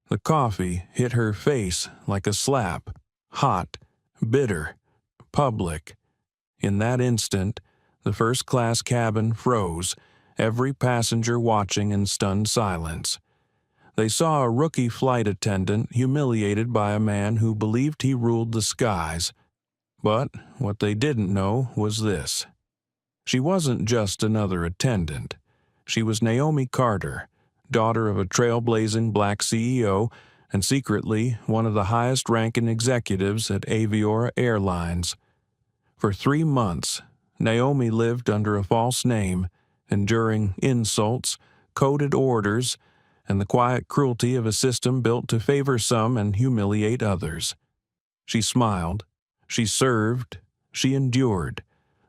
The coffee hit her face like a slap, hot, bitter, public. In that instant, the first-class cabin froze, every passenger watching in stunned silence. They saw a rookie flight attendant humiliated by a man who believed he ruled the skies. But what they didn't know was this. She wasn't just another attendant. She was Naomi Carter, daughter of a trailblazing black CEO and secretly one of the highest-ranking executives at Aviora Airlines. For 3 months, Naomi lived under a false name, enduring insults, coded orders, and the quiet cruelty of a system built to favor some and humiliate others. She smiled, she served, she endured,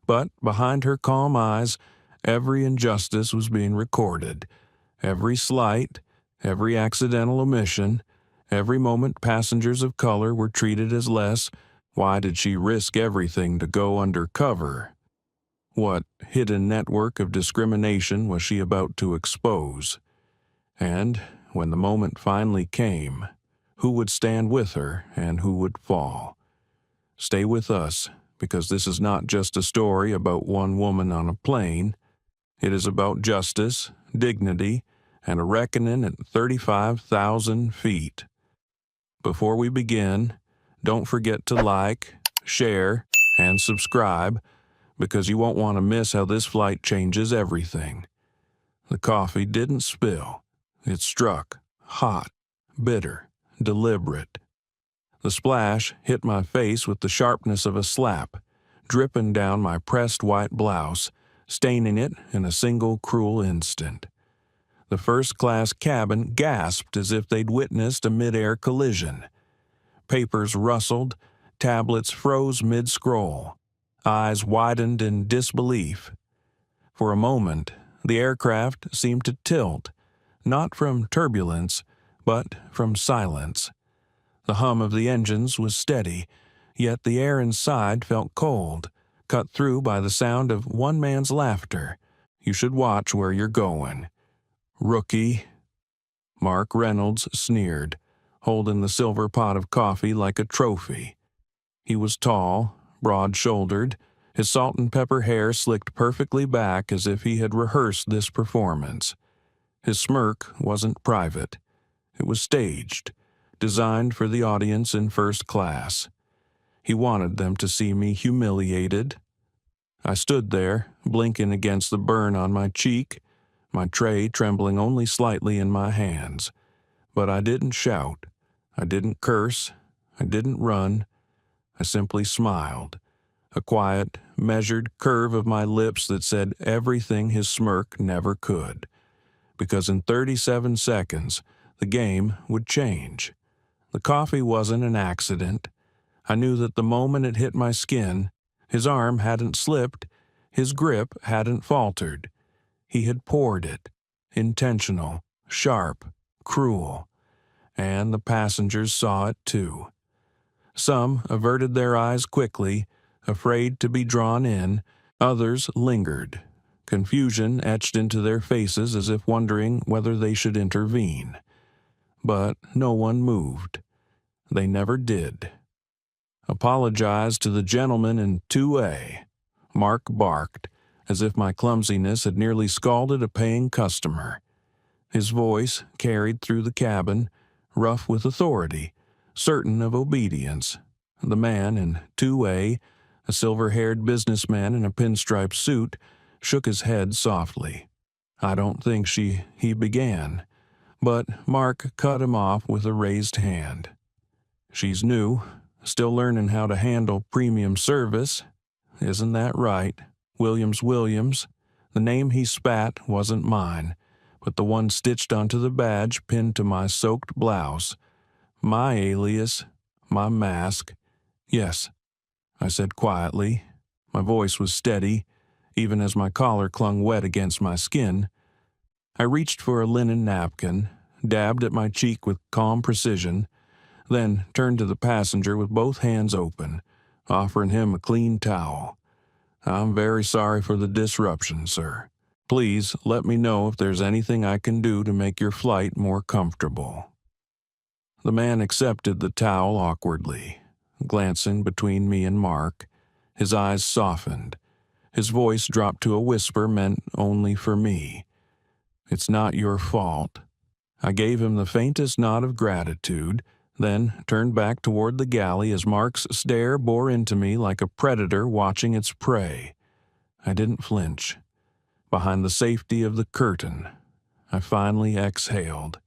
but behind her calm eyes, every injustice was being recorded. Every slight, every accidental omission, every moment passengers of color were treated as less. Why did she risk everything to go undercover? What hidden network of discrimination was she about to expose? And when the moment finally came, who would stand with her and who would fall? Stay with us, because this is not just a story about one woman on a plane. It is about justice, dignity, and a reckoning at 35,000 feet. Before we begin, don't forget to like, share, and subscribe, because you won't want to miss how this flight changes everything. The coffee didn't spill. It struck, hot, bitter, deliberate. The splash hit my face with the sharpness of a slap, dripping down my pressed white blouse, staining it in a single cruel instant. The first-class cabin gasped as if they'd witnessed a mid-air collision. Papers rustled, tablets froze mid-scroll, eyes widened in disbelief. For a moment, the aircraft seemed to tilt, not from turbulence, but from silence. The hum of the engines was steady, yet the air inside felt cold, cut through by the sound of one man's laughter. You should watch where you're going. Rookie. Mark Reynolds sneered, holding the silver pot of coffee like a trophy. He was tall, broad-shouldered, his salt and pepper hair slicked perfectly back as if he had rehearsed this performance. His smirk wasn't private. It was staged, designed for the audience in first class. He wanted them to see me humiliated. I stood there, blinking against the burn on my cheek, my tray trembling only slightly in my hands. But I didn't shout. I didn't curse. I didn't run. I simply smiled, a quiet, measured curve of my lips that said everything his smirk never could. Because in 37 seconds, the game would change. The coffee wasn't an accident. I knew that the moment it hit my skin, his arm hadn't slipped, his grip hadn't faltered. He had poured it, intentional, sharp, cruel. And the passengers saw it too. Some averted their eyes quickly, afraid to be drawn in. Others lingered, confusion etched into their faces as if wondering whether they should intervene. But no one moved. They never did. "Apologize to the gentleman in 2A, Mark barked, as if my clumsiness had nearly scalded a paying customer. His voice carried through the cabin, rough with authority, certain of obedience. The man in 2A, a silver-haired businessman in a pinstripe suit, shook his head softly. "I don't think he began." But Mark cut him off with a raised hand. "She's new, still learning how to handle premium service. Isn't that right? Williams. The name he spat wasn't mine, but the one stitched onto the badge pinned to my soaked blouse. My alias, my mask. Yes," I said quietly. My voice was steady, even as my collar clung wet against my skin. I reached for a linen napkin, dabbed at my cheek with calm precision, then turned to the passenger with both hands open, offering him a clean towel. "I'm very sorry for the disruption, sir. Please let me know if there's anything I can do to make your flight more comfortable." The man accepted the towel awkwardly, glancing between me and Mark. His eyes softened. His voice dropped to a whisper meant only for me. "It's not your fault." I gave him the faintest nod of gratitude, then turned back toward the galley as Mark's stare bore into me like a predator watching its prey. I didn't flinch. Behind the safety of the curtain, I finally exhaled.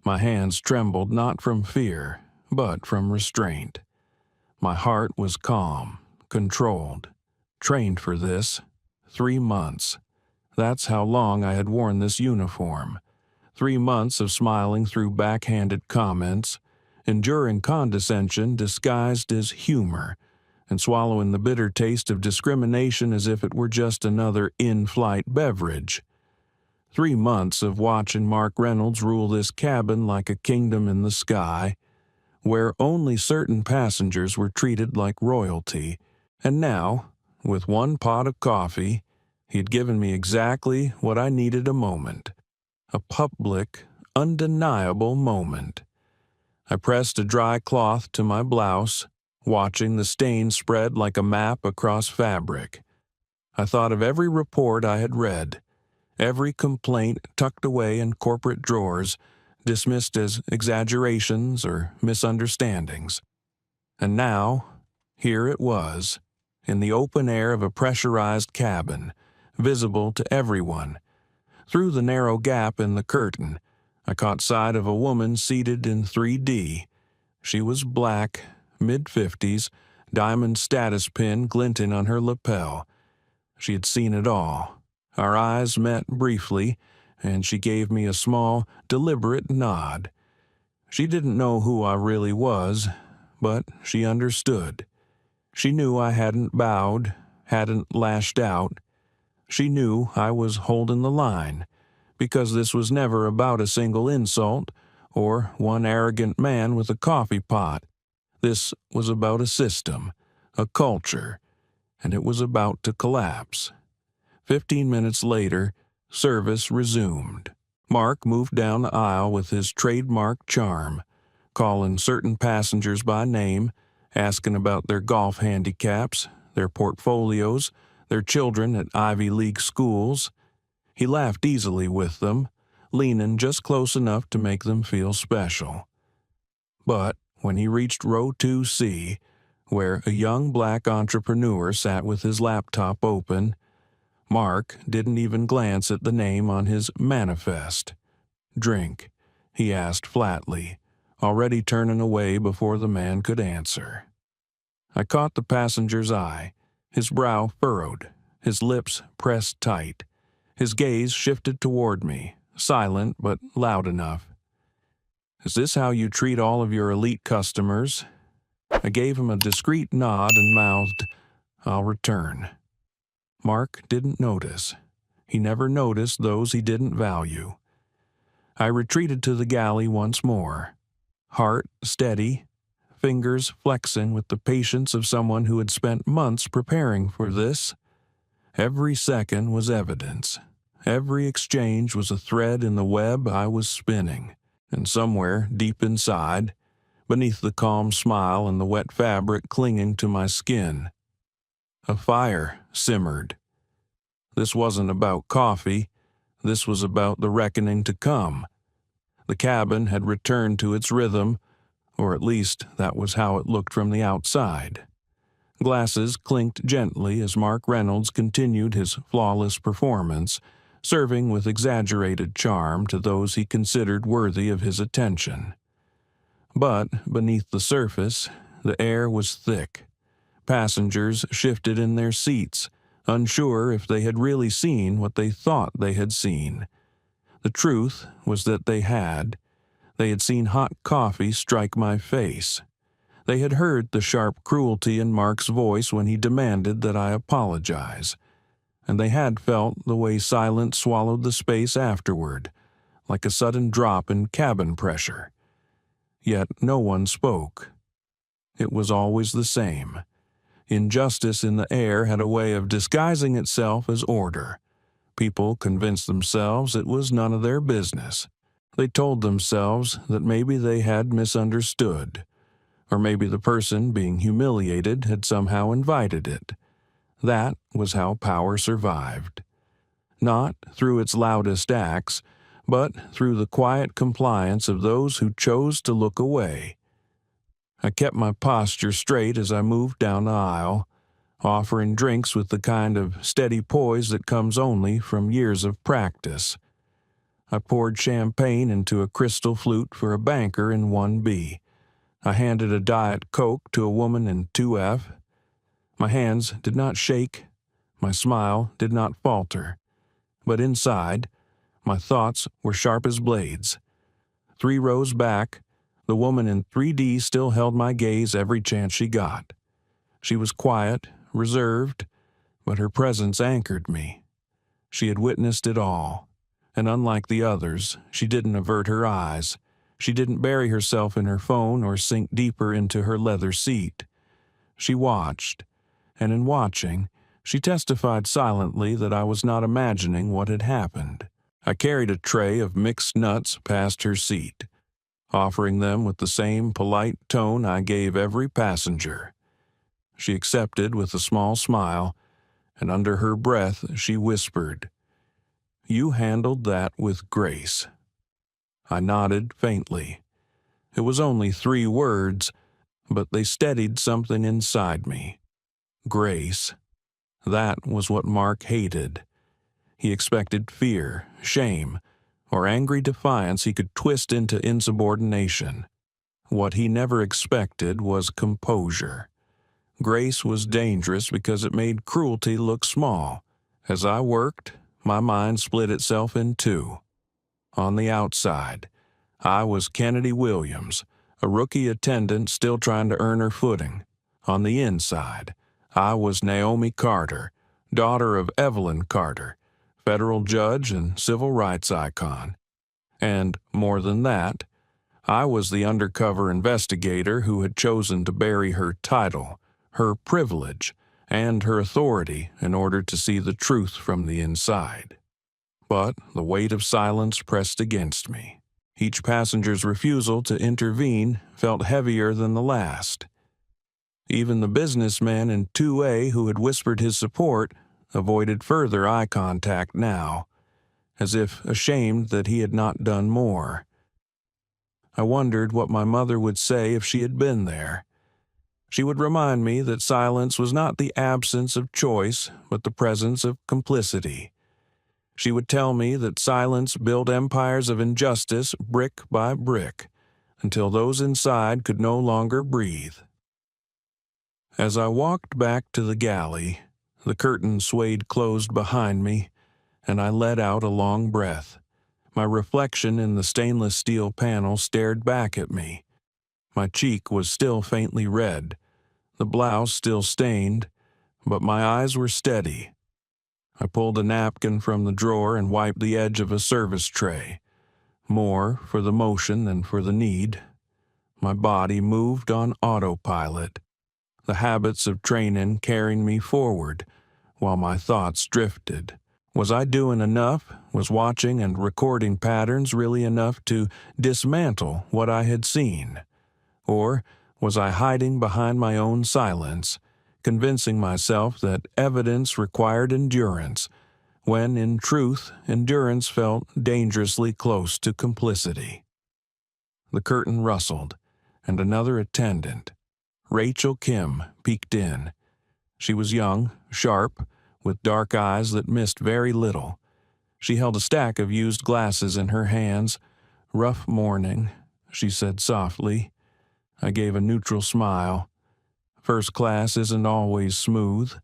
My hands trembled not from fear, but from restraint. My heart was calm, controlled. Trained for this. 3 months. That's how long I had worn this uniform. 3 months of smiling through backhanded comments, enduring condescension disguised as humor, and swallowing the bitter taste of discrimination as if it were just another in-flight beverage. 3 months of watching Mark Reynolds rule this cabin like a kingdom in the sky, where only certain passengers were treated like royalty, and now, with one pot of coffee, he had given me exactly what I needed a moment. A public, undeniable moment. I pressed a dry cloth to my blouse, watching the stain spread like a map across fabric. I thought of every report I had read, every complaint tucked away in corporate drawers, dismissed as exaggerations or misunderstandings. And now, here it was, in the open air of a pressurized cabin, visible to everyone. Through the narrow gap in the curtain, I caught sight of a woman seated in 3D. She was black, mid-50s, diamond status pin glinting on her lapel. She had seen it all. Our eyes met briefly, and she gave me a small, deliberate nod. She didn't know who I really was, but she understood. She knew I hadn't bowed, hadn't lashed out. She knew I was holding the line, because this was never about a single insult or one arrogant man with a coffee pot. This was about a system, a culture, and it was about to collapse. 15 minutes later, service resumed. Mark moved down the aisle with his trademark charm, calling certain passengers by name, asking about their golf handicaps, their portfolios, their children at Ivy League schools. He laughed easily with them, leaning just close enough to make them feel special. But when he reached row 2C, where a young black entrepreneur sat with his laptop open, Mark didn't even glance at the name on his manifest. "Drink?" he asked flatly, already turning away before the man could answer. I caught the passenger's eye, his brow furrowed, his lips pressed tight. His gaze shifted toward me, silent but loud enough. "Is this how you treat all of your elite customers?" I gave him a discreet nod and mouthed, "I'll return." Mark didn't notice. He never noticed those he didn't value. I retreated to the galley once more, heart steady, fingers flexing with the patience of someone who had spent months preparing for this. Every second was evidence. Every exchange was a thread in the web I was spinning, and somewhere deep inside, beneath the calm smile and the wet fabric clinging to my skin, a fire simmered. This wasn't about coffee. This was about the reckoning to come. The cabin had returned to its rhythm, or at least that was how it looked from the outside. Glasses clinked gently as Mark Reynolds continued his flawless performance, serving with exaggerated charm to those he considered worthy of his attention. But beneath the surface, the air was thick. Passengers shifted in their seats, unsure if they had really seen what they thought they had seen. The truth was that they had. They had seen hot coffee strike my face. They had heard the sharp cruelty in Mark's voice when he demanded that I apologize. And they had felt the way silence swallowed the space afterward, like a sudden drop in cabin pressure. Yet no one spoke. It was always the same. Injustice in the air had a way of disguising itself as order. People convinced themselves it was none of their business. They told themselves that maybe they had misunderstood, or maybe the person being humiliated had somehow invited it. That was how power survived. Not through its loudest acts, but through the quiet compliance of those who chose to look away. I kept my posture straight as I moved down the aisle, offering drinks with the kind of steady poise that comes only from years of practice. I poured champagne into a crystal flute for a banker in 1B. I handed a Diet Coke to a woman in 2F. My hands did not shake, my smile did not falter, but inside, my thoughts were sharp as blades. 3 rows back, the woman in 3D still held my gaze every chance she got. She was quiet, reserved, but her presence anchored me. She had witnessed it all, and unlike the others, she didn't avert her eyes. She didn't bury herself in her phone or sink deeper into her leather seat. She watched, and in watching, she testified silently that I was not imagining what had happened. I carried a tray of mixed nuts past her seat, offering them with the same polite tone I gave every passenger. She accepted with a small smile, and under her breath she whispered, "You handled that with grace." I nodded faintly. It was only 3 words, but they steadied something inside me. Grace. That was what Mark hated. He expected fear, shame, or angry defiance he could twist into insubordination. What he never expected was composure. Grace was dangerous because it made cruelty look small. As I worked, my mind split itself in 2. On the outside, I was Kennedy Williams, a rookie attendant still trying to earn her footing. On the inside, I was Naomi Carter, daughter of Evelyn Carter, federal judge and civil rights icon. And, more than that, I was the undercover investigator who had chosen to bury her title, her privilege, and her authority in order to see the truth from the inside. But the weight of silence pressed against me. Each passenger's refusal to intervene felt heavier than the last. Even the businessman in 2A who had whispered his support avoided further eye contact now, as if ashamed that he had not done more. I wondered what my mother would say if she had been there. She would remind me that silence was not the absence of choice, but the presence of complicity. She would tell me that silence built empires of injustice brick by brick, until those inside could no longer breathe. As I walked back to the galley, the curtain swayed closed behind me, and I let out a long breath. My reflection in the stainless steel panel stared back at me. My cheek was still faintly red, the blouse still stained, but my eyes were steady. I pulled a napkin from the drawer and wiped the edge of a service tray, more for the motion than for the need. My body moved on autopilot, the habits of training carrying me forward, while my thoughts drifted. Was I doing enough? Was watching and recording patterns really enough to dismantle what I had seen? Or was I hiding behind my own silence, convincing myself that evidence required endurance, when in truth endurance felt dangerously close to complicity? The curtain rustled, and another attendant, Rachel Kim, peeked in. She was young, sharp, with dark eyes that missed very little. She held a stack of used glasses in her hands. "Rough morning," she said softly. I gave a neutral smile. First class isn't always smooth.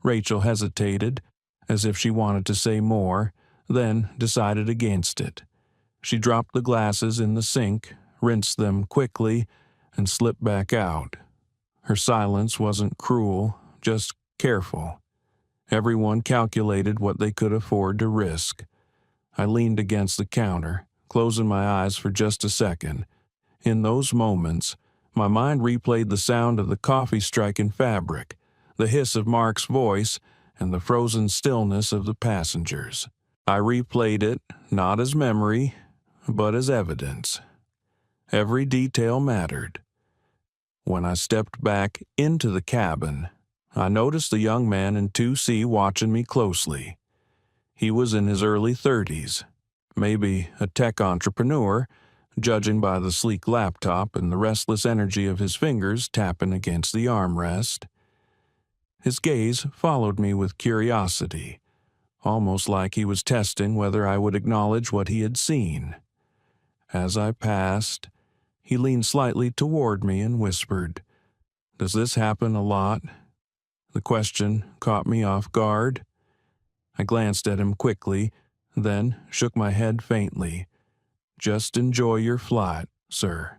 Rachel hesitated, as if she wanted to say more, then decided against it. She dropped the glasses in the sink, rinsed them quickly, and slipped back out. Her silence wasn't cruel, just careful. Everyone calculated what they could afford to risk. I leaned against the counter, closing my eyes for just a second. In those moments, my mind replayed the sound of the coffee striking fabric, the hiss of Mark's voice, and the frozen stillness of the passengers. I replayed it, not as memory, but as evidence. Every detail mattered. When I stepped back into the cabin, I noticed a young man in 2C watching me closely. He was in his early 30s, maybe a tech entrepreneur, judging by the sleek laptop and the restless energy of his fingers tapping against the armrest. His gaze followed me with curiosity, almost like he was testing whether I would acknowledge what he had seen. As I passed, he leaned slightly toward me and whispered, "Does this happen a lot?" The question caught me off guard. I glanced at him quickly, then shook my head faintly. "Just enjoy your flight, sir."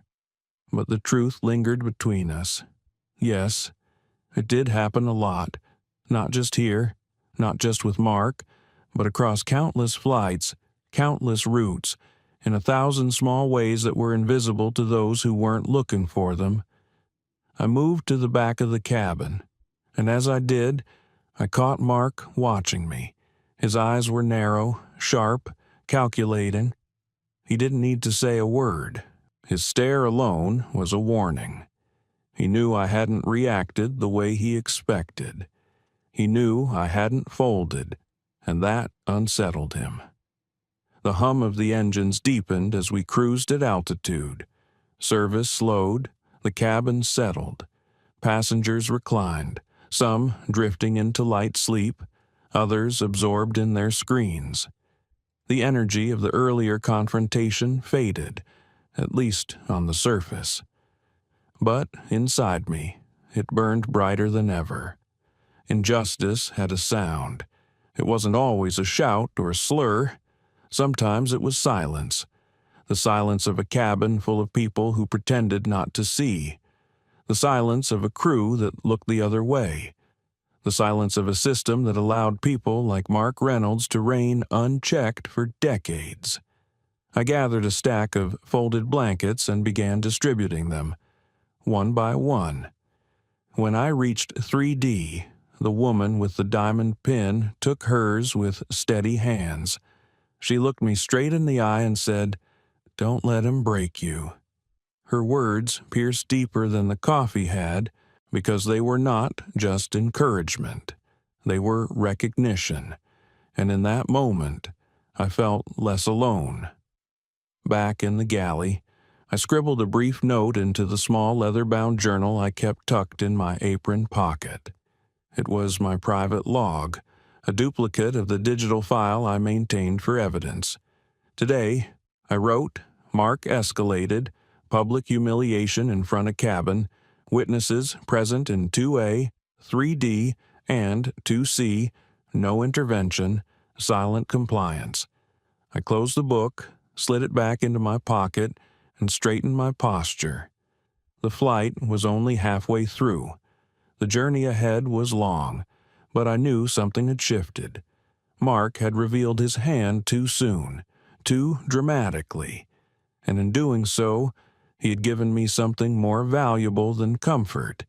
But the truth lingered between us. Yes, it did happen a lot, not just here, not just with Mark, but across countless flights, countless routes, in 1,000 small ways that were invisible to those who weren't looking for them. I moved to the back of the cabin, and as I did, I caught Mark watching me. His eyes were narrow, sharp, calculating. He didn't need to say a word. His stare alone was a warning. He knew I hadn't reacted the way he expected. He knew I hadn't folded, and that unsettled him. The hum of the engines deepened as we cruised at altitude. Service slowed, the cabin settled. Passengers reclined, some drifting into light sleep, others absorbed in their screens. The energy of the earlier confrontation faded, at least on the surface. But inside me, it burned brighter than ever. Injustice had a sound. It wasn't always a shout or a slur. Sometimes it was silence. The silence of a cabin full of people who pretended not to see. The silence of a crew that looked the other way. The silence of a system that allowed people like Mark Reynolds to reign unchecked for decades. I gathered a stack of folded blankets and began distributing them, one by one. When I reached 3D, the woman with the diamond pin took hers with steady hands. She looked me straight in the eye and said, "Don't let him break you." Her words pierced deeper than the coffee had, because they were not just encouragement. They were recognition, and in that moment, I felt less alone. Back in the galley, I scribbled a brief note into the small leather-bound journal I kept tucked in my apron pocket. It was my private log, a duplicate of the digital file I maintained for evidence. Today, I wrote, "Mark escalated, public humiliation in front of cabin, witnesses present in 2A, 3D, and 2C, no intervention, silent compliance." I closed the book, slid it back into my pocket, and straightened my posture. The flight was only halfway through. The journey ahead was long, but I knew something had shifted. Mark had revealed his hand too soon, too dramatically, and in doing so, he had given me something more valuable than comfort.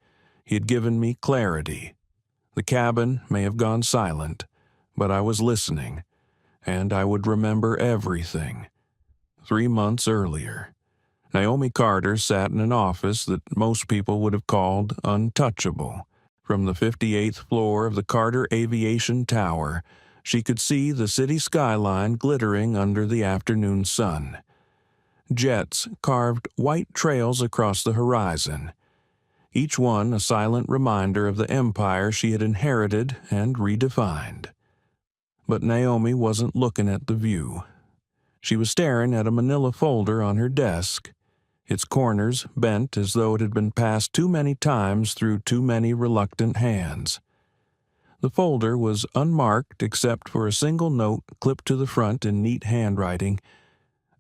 He had given me clarity. The cabin may have gone silent, but I was listening, and I would remember everything. 3 months earlier, Naomi Carter sat in an office that most people would have called untouchable. From the 58th floor of the Carter Aviation Tower, she could see the city skyline glittering under the afternoon sun. Jets carved white trails across the horizon, each one a silent reminder of the empire she had inherited and redefined. But Naomi wasn't looking at the view. She was staring at a manila folder on her desk, its corners bent as though it had been passed too many times through too many reluctant hands. The folder was unmarked except for a single note clipped to the front in neat handwriting.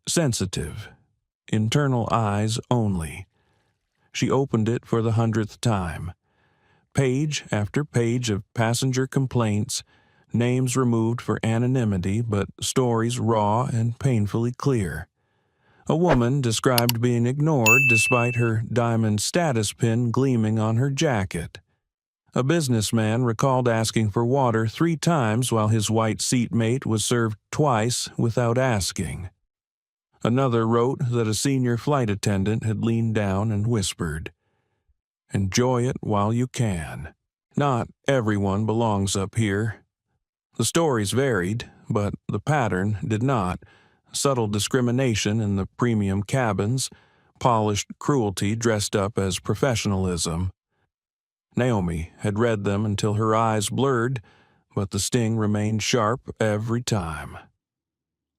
Sensitive. Internal eyes only. She opened it for the 100th time. Page after page of passenger complaints, names removed for anonymity, but stories raw and painfully clear. A woman described being ignored despite her diamond status pin gleaming on her jacket. A businessman recalled asking for water 3 times while his white seatmate was served twice without asking. Another wrote that a senior flight attendant had leaned down and whispered, "Enjoy it while you can. Not everyone belongs up here." The stories varied, but the pattern did not. Subtle discrimination in the premium cabins, polished cruelty dressed up as professionalism. Naomi had read them until her eyes blurred, but the sting remained sharp every time.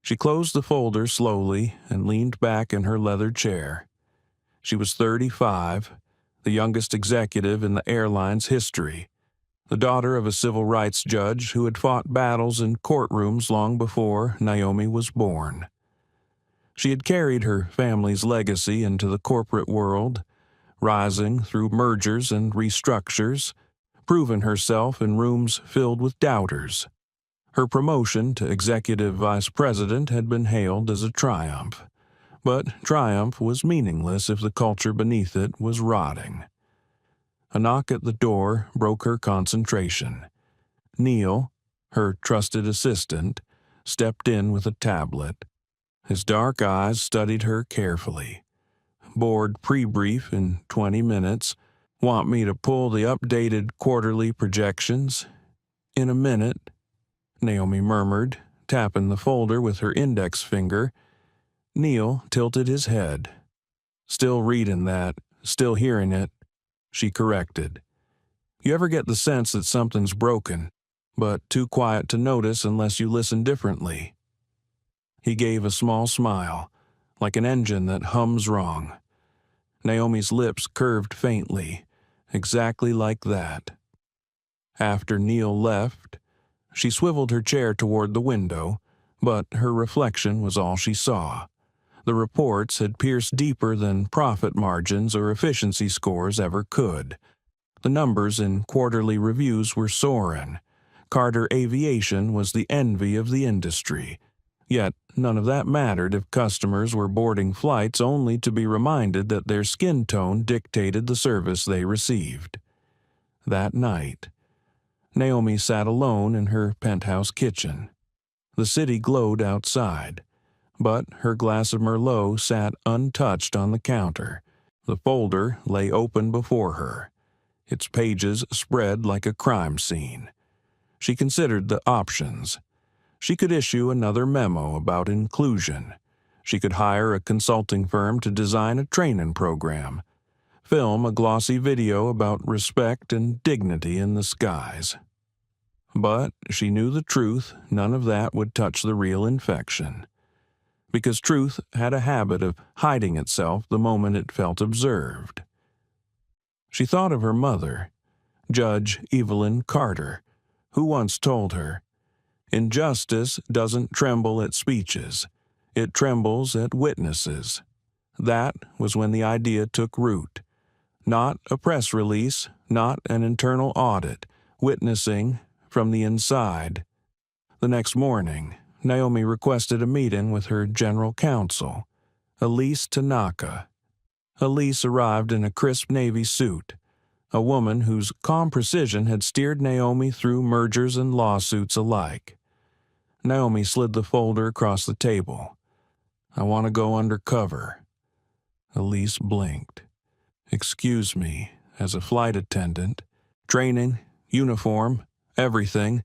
She closed the folder slowly and leaned back in her leather chair. She was 35, the youngest executive in the airline's history, the daughter of a civil rights judge who had fought battles in courtrooms long before Naomi was born. She had carried her family's legacy into the corporate world, rising through mergers and restructures, proven herself in rooms filled with doubters. Her promotion to executive vice president had been hailed as a triumph, but triumph was meaningless if the culture beneath it was rotting. A knock at the door broke her concentration. Neil, her trusted assistant, stepped in with a tablet. His dark eyes studied her carefully. "Board pre-brief in 20 minutes. Want me to pull the updated quarterly projections?" "In a minute," Naomi murmured, tapping the folder with her index finger. Neil tilted his head. "Still reading that, still hearing it," she corrected. "You ever get the sense that something's broken, but too quiet to notice unless you listen differently?" He gave a small smile, like an engine that hums wrong. Naomi's lips curved faintly, exactly like that. After Neil left, she swiveled her chair toward the window, but her reflection was all she saw. The reports had pierced deeper than profit margins or efficiency scores ever could. The numbers in quarterly reviews were soaring. Carter Aviation was the envy of the industry. Yet none of that mattered if customers were boarding flights only to be reminded that their skin tone dictated the service they received. That night, Naomi sat alone in her penthouse kitchen. The city glowed outside, but her glass of Merlot sat untouched on the counter. The folder lay open before her, its pages spread like a crime scene. She considered the options. She could issue another memo about inclusion. She could hire a consulting firm to design a training program, film a glossy video about respect and dignity in the skies. But she knew the truth, none of that would touch the real infection. Because truth had a habit of hiding itself the moment it felt observed. She thought of her mother, Judge Evelyn Carter, who once told her, "Injustice doesn't tremble at speeches, it trembles at witnesses." That was when the idea took root. Not a press release, not an internal audit, witnessing from the inside. The next morning, Naomi requested a meeting with her general counsel, Elise Tanaka. Elise arrived in a crisp navy suit, a woman whose calm precision had steered Naomi through mergers and lawsuits alike. Naomi slid the folder across the table. "I want to go undercover." Elise blinked. "Excuse me, as a flight attendant. Training, uniform, everything.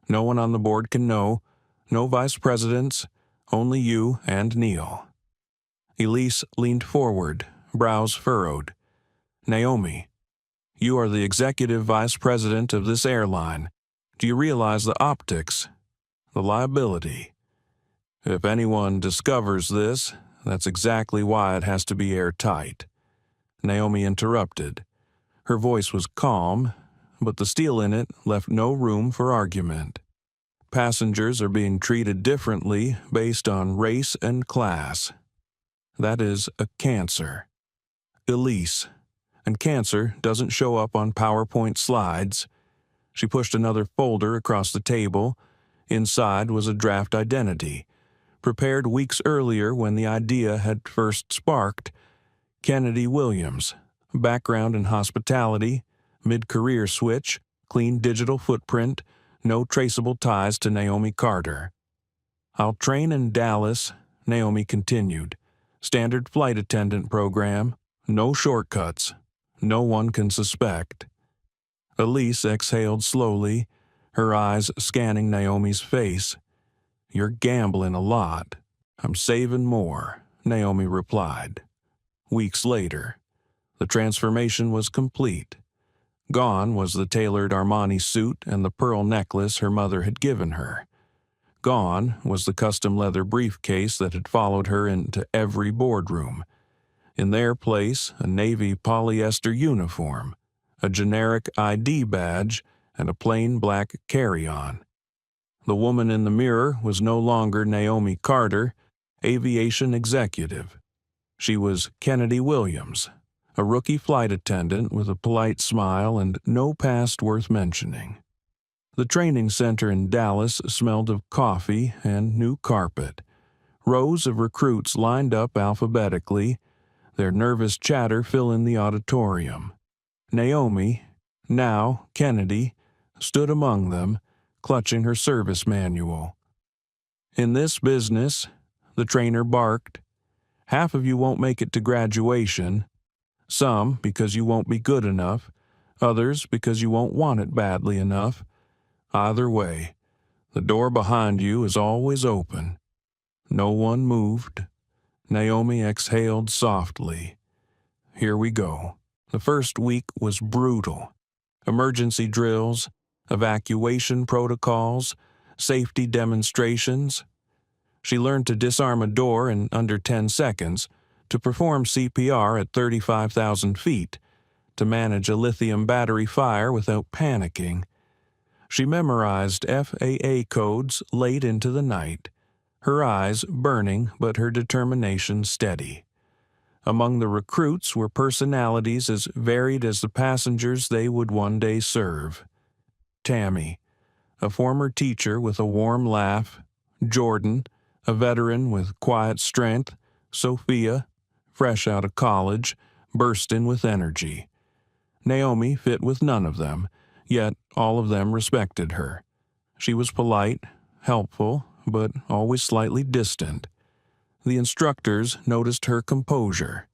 No one on the board can know. No vice presidents, only you and Neil." Elise leaned forward, brows furrowed. "Naomi, you are the executive vice president of this airline. Do you realize the optics? The liability? If anyone discovers this, that's exactly why it has to be airtight." Naomi interrupted. Her voice was calm, but the steel in it left no room for argument. "Passengers are being treated differently based on race and class. That is a cancer. Elise. And cancer doesn't show up on PowerPoint slides." She pushed another folder across the table. Inside was a draft identity, prepared weeks earlier when the idea had first sparked. Kennedy Williams, background in hospitality, mid-career switch, clean digital footprint, no traceable ties to Naomi Carter. "I'll train in Dallas, Naomi continued. "Standard flight attendant program. No shortcuts. No one can suspect." Elise exhaled slowly, her eyes scanning Naomi's face. "You're gambling a lot." "I'm saving more," Naomi replied. Weeks later, the transformation was complete. Gone was the tailored Armani suit and the pearl necklace her mother had given her. Gone was the custom leather briefcase that had followed her into every boardroom. In their place, a navy polyester uniform, a generic ID badge, and a plain black carry-on. The woman in the mirror was no longer Naomi Carter, aviation executive. She was Kennedy Williams, a rookie flight attendant with a polite smile and no past worth mentioning. The training center in Dallas smelled of coffee and new carpet. Rows of recruits lined up alphabetically, their nervous chatter filling the auditorium. Naomi, now Kennedy, stood among them, clutching her service manual. "In this business," the trainer barked, "half of you won't make it to graduation. Some because you won't be good enough, others because you won't want it badly enough. Either way, the door behind you is always open." No one moved. Naomi exhaled softly. Here we go. The first week was brutal. Emergency drills, evacuation protocols, safety demonstrations. She learned to disarm a door in under 10 seconds, to perform CPR at 35,000 feet, to manage a lithium battery fire without panicking. She memorized FAA codes late into the night, her eyes burning but her determination steady. Among the recruits were personalities as varied as the passengers they would one day serve. Tammy, a former teacher with a warm laugh, Jordan, a veteran with quiet strength, Sophia, fresh out of college, bursting with energy. Naomi fit with none of them, yet all of them respected her. She was polite, helpful, but always slightly distant. The instructors noticed her composure.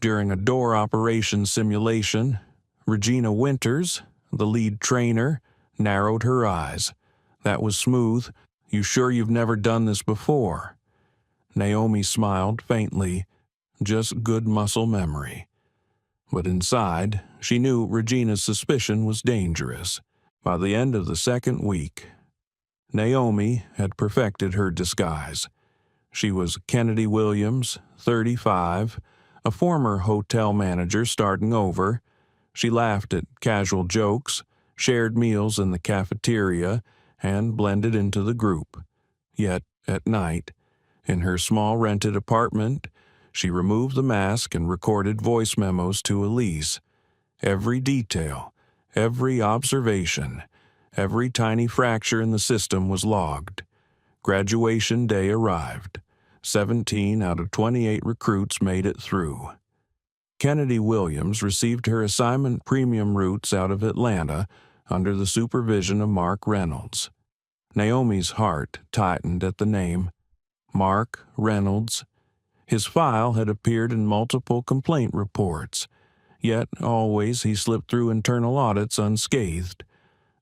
During a door operation simulation, Regina Winters, the lead trainer, narrowed her eyes. "That was smooth. You sure you've never done this before?" Naomi smiled faintly. Just good muscle memory. But inside, she knew Regina's suspicion was dangerous. By the end of the second week, Naomi had perfected her disguise. She was Kennedy Williams, 35, a former hotel manager starting over. She laughed at casual jokes, shared meals in the cafeteria, and blended into the group. Yet, at night, in her small rented apartment, she removed the mask and recorded voice memos to Elise. Every detail, every observation, every tiny fracture in the system was logged. Graduation day arrived. 17 out of 28 recruits made it through. Kennedy Williams received her assignment premium routes out of Atlanta under the supervision of Mark Reynolds. Naomi's heart tightened at the name. Mark Reynolds. His file had appeared in multiple complaint reports, yet always he slipped through internal audits unscathed.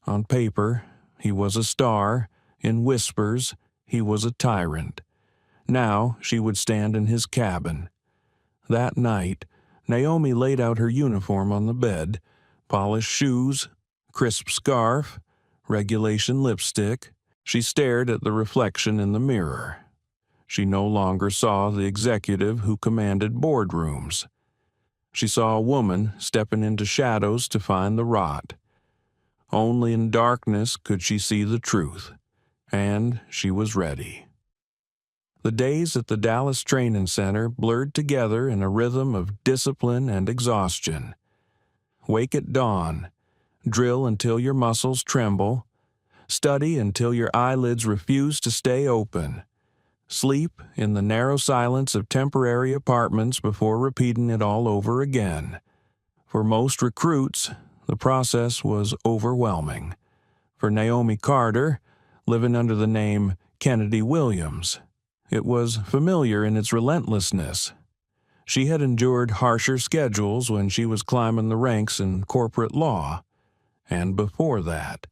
On paper, he was a star. In whispers, he was a tyrant. Now she would stand in his cabin. That night, Naomi laid out her uniform on the bed, polished shoes, crisp scarf, regulation lipstick. She stared at the reflection in the mirror. She no longer saw the executive who commanded boardrooms. She saw a woman stepping into shadows to find the rot. Only in darkness could she see the truth, and she was ready. The days at the Dallas Training Center blurred together in a rhythm of discipline and exhaustion. Wake at dawn, drill until your muscles tremble, study until your eyelids refuse to stay open, sleep in the narrow silence of temporary apartments before repeating it all over again. For most recruits, the process was overwhelming. For Naomi Carter, living under the name Kennedy Williams, It was familiar in its relentlessness. She had endured harsher schedules when she was climbing the ranks in corporate law, and before that,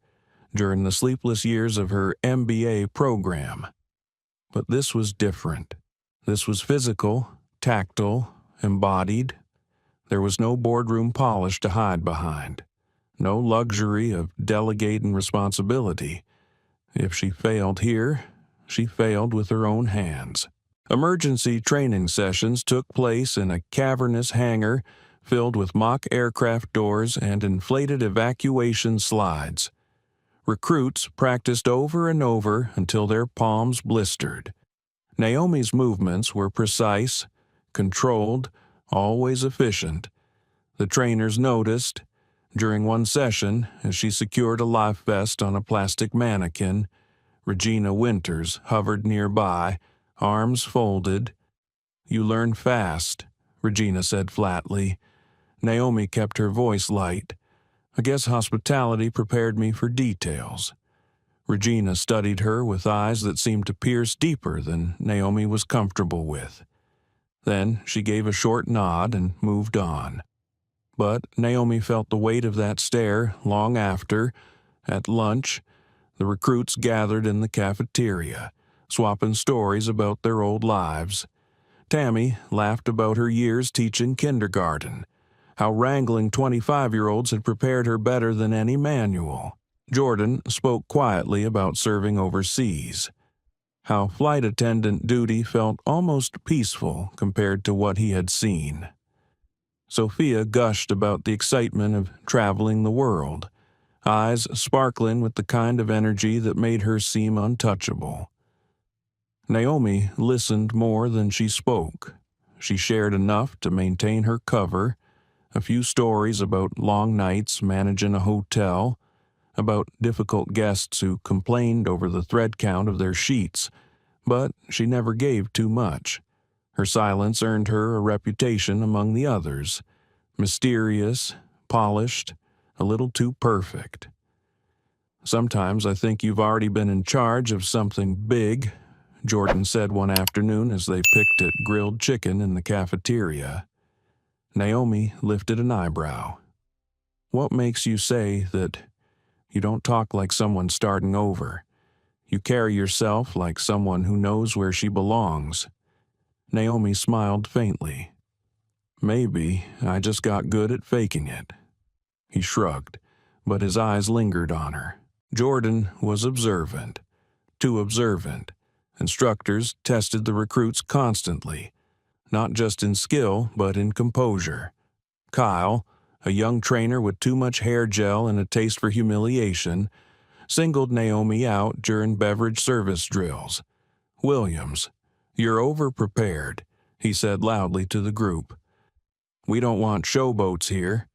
during the sleepless years of her MBA program. But this was different. This was physical, tactile, embodied. There was no boardroom polish to hide behind, no luxury of delegating responsibility. If she failed here, she failed with her own hands. Emergency training sessions took place in a cavernous hangar filled with mock aircraft doors and inflated evacuation slides. Recruits practiced over and over until their palms blistered. Naomi's movements were precise, controlled, always efficient. The trainers noticed. During one session, as she secured a life vest on a plastic mannequin, Regina Winters hovered nearby, arms folded. "You learn fast," Regina said flatly. Naomi kept her voice light. "I guess hospitality prepared me for details." Regina studied her with eyes that seemed to pierce deeper than Naomi was comfortable with. Then she gave a short nod and moved on. But Naomi felt the weight of that stare long after. At lunch, the recruits gathered in the cafeteria, swapping stories about their old lives. Tammy laughed about her years teaching kindergarten, how wrangling 25-year-olds had prepared her better than any manual. Jordan spoke quietly about serving overseas, how flight attendant duty felt almost peaceful compared to what he had seen. Sophia gushed about the excitement of traveling the world, eyes sparkling with the kind of energy that made her seem untouchable. Naomi listened more than she spoke. She shared enough to maintain her cover, a few stories about long nights managing a hotel, about difficult guests who complained over the thread count of their sheets, but she never gave too much. Her silence earned her a reputation among the others, mysterious, polished, a little too perfect. "Sometimes I think you've already been in charge of something big," Jordan said one afternoon as they picked at grilled chicken in the cafeteria. Naomi lifted an eyebrow. "What makes you say that? You don't talk like someone starting over. You carry yourself like someone who knows where she belongs." Naomi smiled faintly. "Maybe I just got good at faking it." He shrugged, but his eyes lingered on her. Jordan was observant, too observant. Instructors tested the recruits constantly, not just in skill, but in composure. Kyle, a young trainer with too much hair gel and a taste for humiliation, singled Naomi out during beverage service drills. "Williams, you're over-prepared," he said loudly to the group. "We don't want showboats here.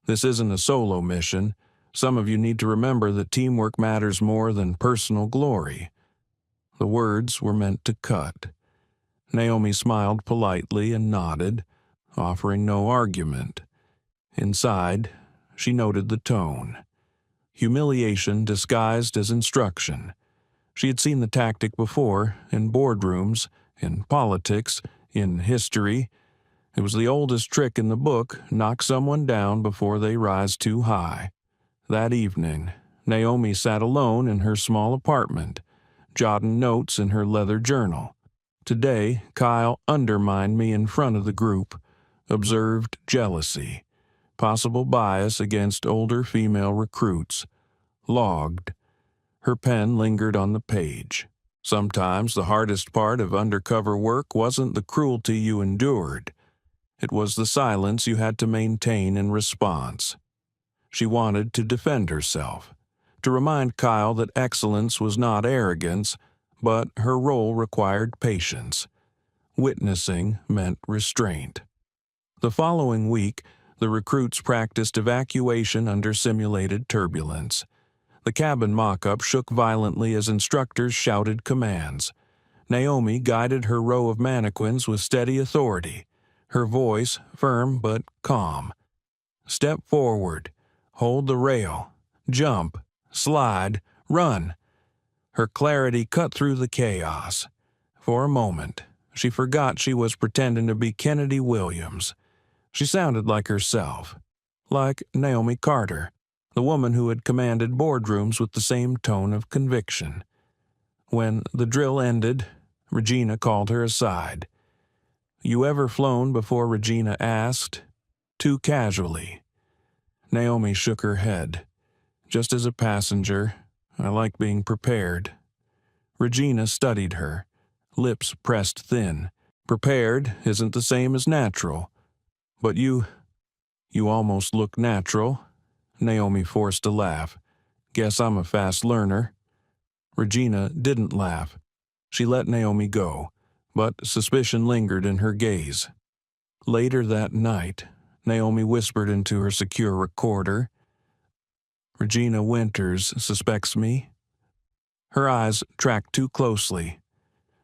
This isn't a solo mission. Some of you need to remember that teamwork matters more than personal glory." The words were meant to cut. Naomi smiled politely and nodded, offering no argument. Inside, she noted the tone. Humiliation disguised as instruction. She had seen the tactic before, in boardrooms, in politics, in history. It was the oldest trick in the book: knock someone down before they rise too high. That evening, Naomi sat alone in her small apartment, jotting notes in her leather journal. "Today, Kyle undermined me in front of the group, observed jealousy, possible bias against older female recruits, logged." Her pen lingered on the page. Sometimes the hardest part of undercover work wasn't the cruelty you endured. It was the silence you had to maintain in response. She wanted to defend herself, to remind Kyle that excellence was not arrogance, but her role required patience. Witnessing meant restraint. The following week, the recruits practiced evacuation under simulated turbulence. The cabin mock-up shook violently as instructors shouted commands. Naomi guided her row of mannequins with steady authority, her voice firm but calm. "Step forward. Hold the rail. Jump. Slide. Run." Her clarity cut through the chaos. For a moment, she forgot she was pretending to be Kennedy Williams. She sounded like herself, like Naomi Carter, the woman who had commanded boardrooms with the same tone of conviction. When the drill ended, Regina called her aside. "You ever flown before?" Regina asked, too casually. Naomi shook her head. "Just as a passenger, I like being prepared." Regina studied her, lips pressed thin. "Prepared isn't the same as natural. But you almost look natural." Naomi forced a laugh. "Guess I'm a fast learner." Regina didn't laugh. She let Naomi go, but suspicion lingered in her gaze. Later that night, Naomi whispered into her secure recorder, "Regina Winters suspects me." Her eyes tracked too closely.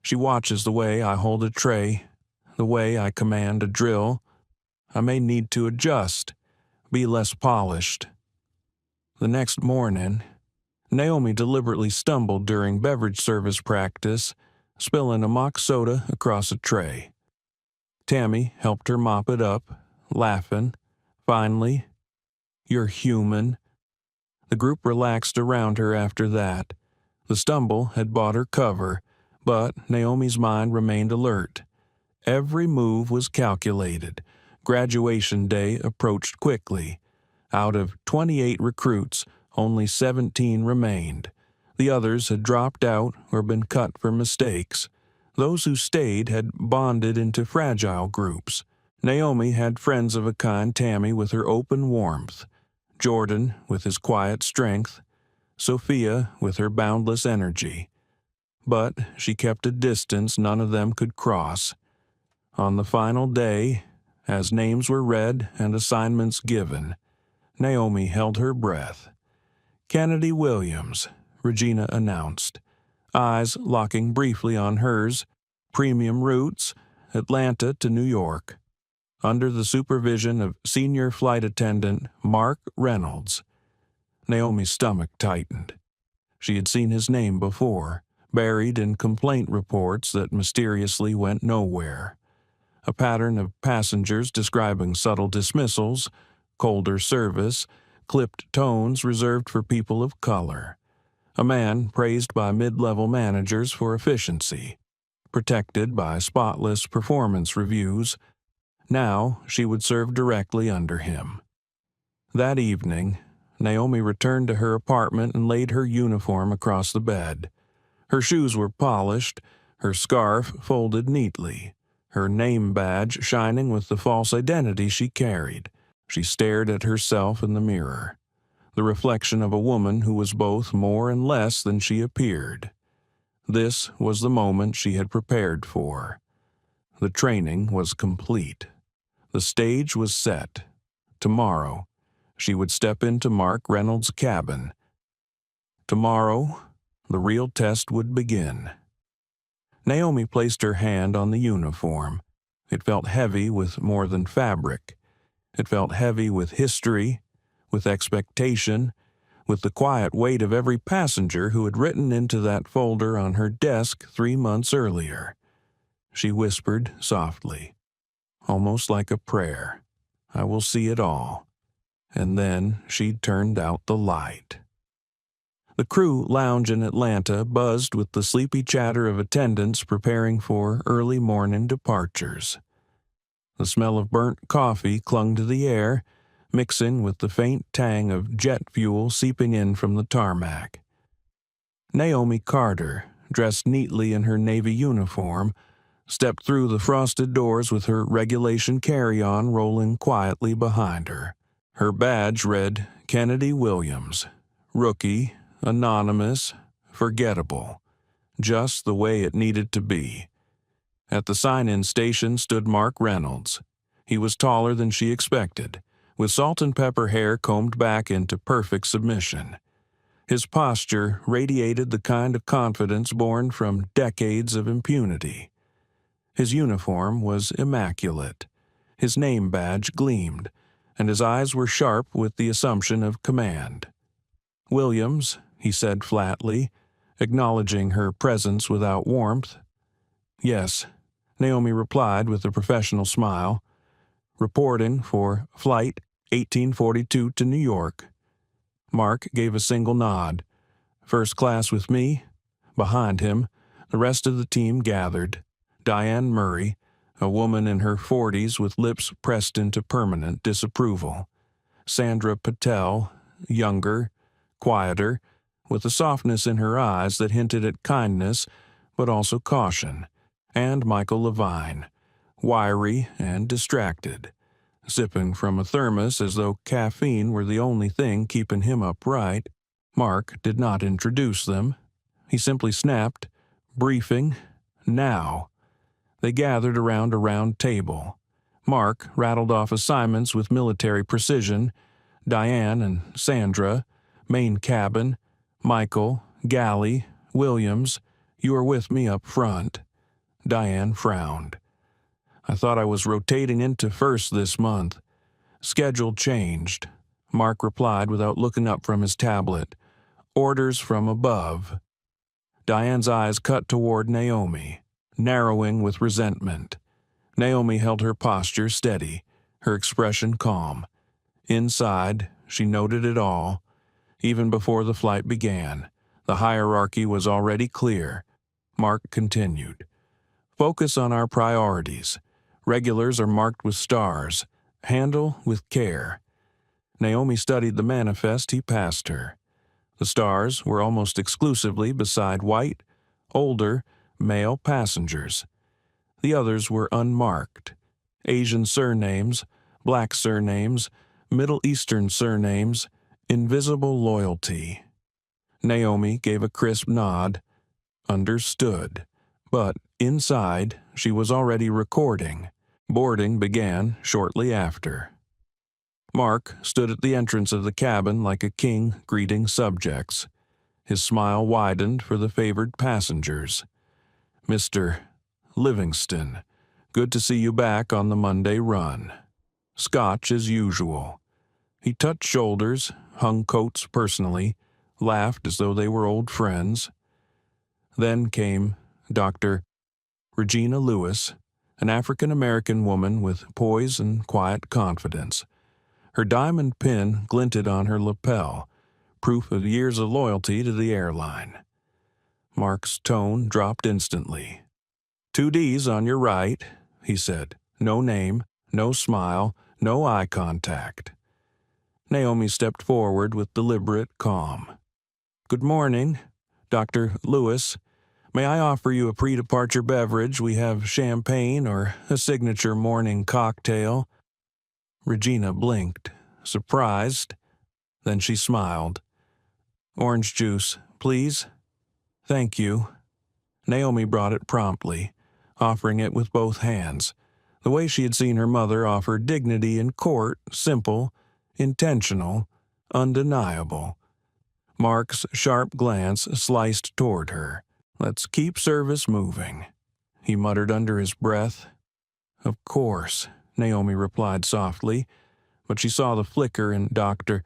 "She watches the way I hold a tray, the way I command a drill. I may need to adjust, be less polished." The next morning, Naomi deliberately stumbled during beverage service practice, spilling a mock soda across a tray. Tammy helped her mop it up, laughing. Finally, "You're human." The group relaxed around her after that. The stumble had bought her cover, but Naomi's mind remained alert. Every move was calculated. Graduation day approached quickly. Out of 28 recruits, only 17 remained. The others had dropped out or been cut for mistakes. Those who stayed had bonded into fragile groups. Naomi had friends of a kind: Tammy with her open warmth, Jordan with his quiet strength, Sophia with her boundless energy. But she kept a distance none of them could cross. On the final day, as names were read and assignments given, Naomi held her breath. "Kennedy Williams," Regina announced, eyes locking briefly on hers. "Premium routes, Atlanta to New York. Under the supervision of Senior Flight Attendant Mark Reynolds." Naomi's stomach tightened. She had seen his name before, buried in complaint reports that mysteriously went nowhere. A pattern of passengers describing subtle dismissals, colder service, clipped tones reserved for people of color. A man praised by mid-level managers for efficiency, protected by spotless performance reviews. Now she would serve directly under him. That evening, Naomi returned to her apartment and laid her uniform across the bed. Her shoes were polished, her scarf folded neatly, her name badge shining with the false identity she carried. She stared at herself in the mirror, the reflection of a woman who was both more and less than she appeared. This was the moment she had prepared for. The training was complete. The stage was set. Tomorrow, she would step into Mark Reynolds' cabin. Tomorrow, the real test would begin. Naomi placed her hand on the uniform. It felt heavy with more than fabric. It felt heavy with history, with expectation, with the quiet weight of every passenger who had written into that folder on her desk 3 months earlier. She whispered softly, almost like a prayer, "I will see it all." And then she turned out the light. The crew lounge in Atlanta buzzed with the sleepy chatter of attendants preparing for early morning departures. The smell of burnt coffee clung to the air, mixing with the faint tang of jet fuel seeping in from the tarmac. Naomi Carter, dressed neatly in her Navy uniform, stepped through the frosted doors with her regulation carry-on rolling quietly behind her. Her badge read Kennedy Williams, rookie, anonymous, forgettable, just the way it needed to be. At the sign-in station stood Mark Reynolds. He was taller than she expected, with salt and pepper hair combed back into perfect submission. His posture radiated the kind of confidence born from decades of impunity. His uniform was immaculate. His name badge gleamed, and his eyes were sharp with the assumption of command. "Williams," he said flatly, acknowledging her presence without warmth. Yes, Naomi replied with a professional smile. Reporting for Flight 1842 to New York. Mark gave a single nod. First class with me. Behind him, the rest of the team gathered. Diane Murray, a woman in her 40s with lips pressed into permanent disapproval. Sandra Patel, younger, quieter, with a softness in her eyes that hinted at kindness but also caution. And Michael Levine, wiry and distracted, sipping from a thermos as though caffeine were the only thing keeping him upright. Mark did not introduce them. He simply snapped, "Briefing, now." They gathered around a round table. Mark rattled off assignments with military precision. Diane and Sandra, main cabin. Michael, galley, Williams, you are with me up front. Diane frowned. I thought I was rotating into first this month. Schedule changed. Mark replied without looking up from his tablet. Orders from above. Diane's eyes cut toward Naomi, narrowing with resentment. Naomi held her posture steady, her expression calm. Inside, she noted it all. Even before the flight began, the hierarchy was already clear. Mark continued. Focus on our priorities. Regulars are marked with stars. Handle with care. Naomi studied the manifest he passed her. The stars were almost exclusively beside white, older, male passengers. The others were unmarked. Asian surnames, black surnames, Middle Eastern surnames, invisible loyalty. Naomi gave a crisp nod. Understood. But inside, she was already recording. Boarding began shortly after. Mark stood at the entrance of the cabin like a king greeting subjects. His smile widened for the favored passengers. Mr. Livingston, good to see you back on the Monday run. Scotch as usual. He touched shoulders, hung coats personally, laughed as though they were old friends. Then came Dr. Regina Lewis, an African-American woman with poise and quiet confidence. Her diamond pin glinted on her lapel, proof of years of loyalty to the airline. Mark's tone dropped instantly. 2Ds on your right, he said. No name, no smile, no eye contact. Naomi stepped forward with deliberate calm. Good morning, Dr. Lewis. May I offer you a pre-departure beverage? We have champagne or a signature morning cocktail. Regina blinked, surprised. Then she smiled. Orange juice, please. Thank you. Naomi brought it promptly, offering it with both hands, the way she had seen her mother offer dignity in court, simple, intentional, undeniable. Mark's sharp glance sliced toward her. Let's keep service moving, he muttered under his breath. Of course, Naomi replied softly, but she saw the flicker in Dr.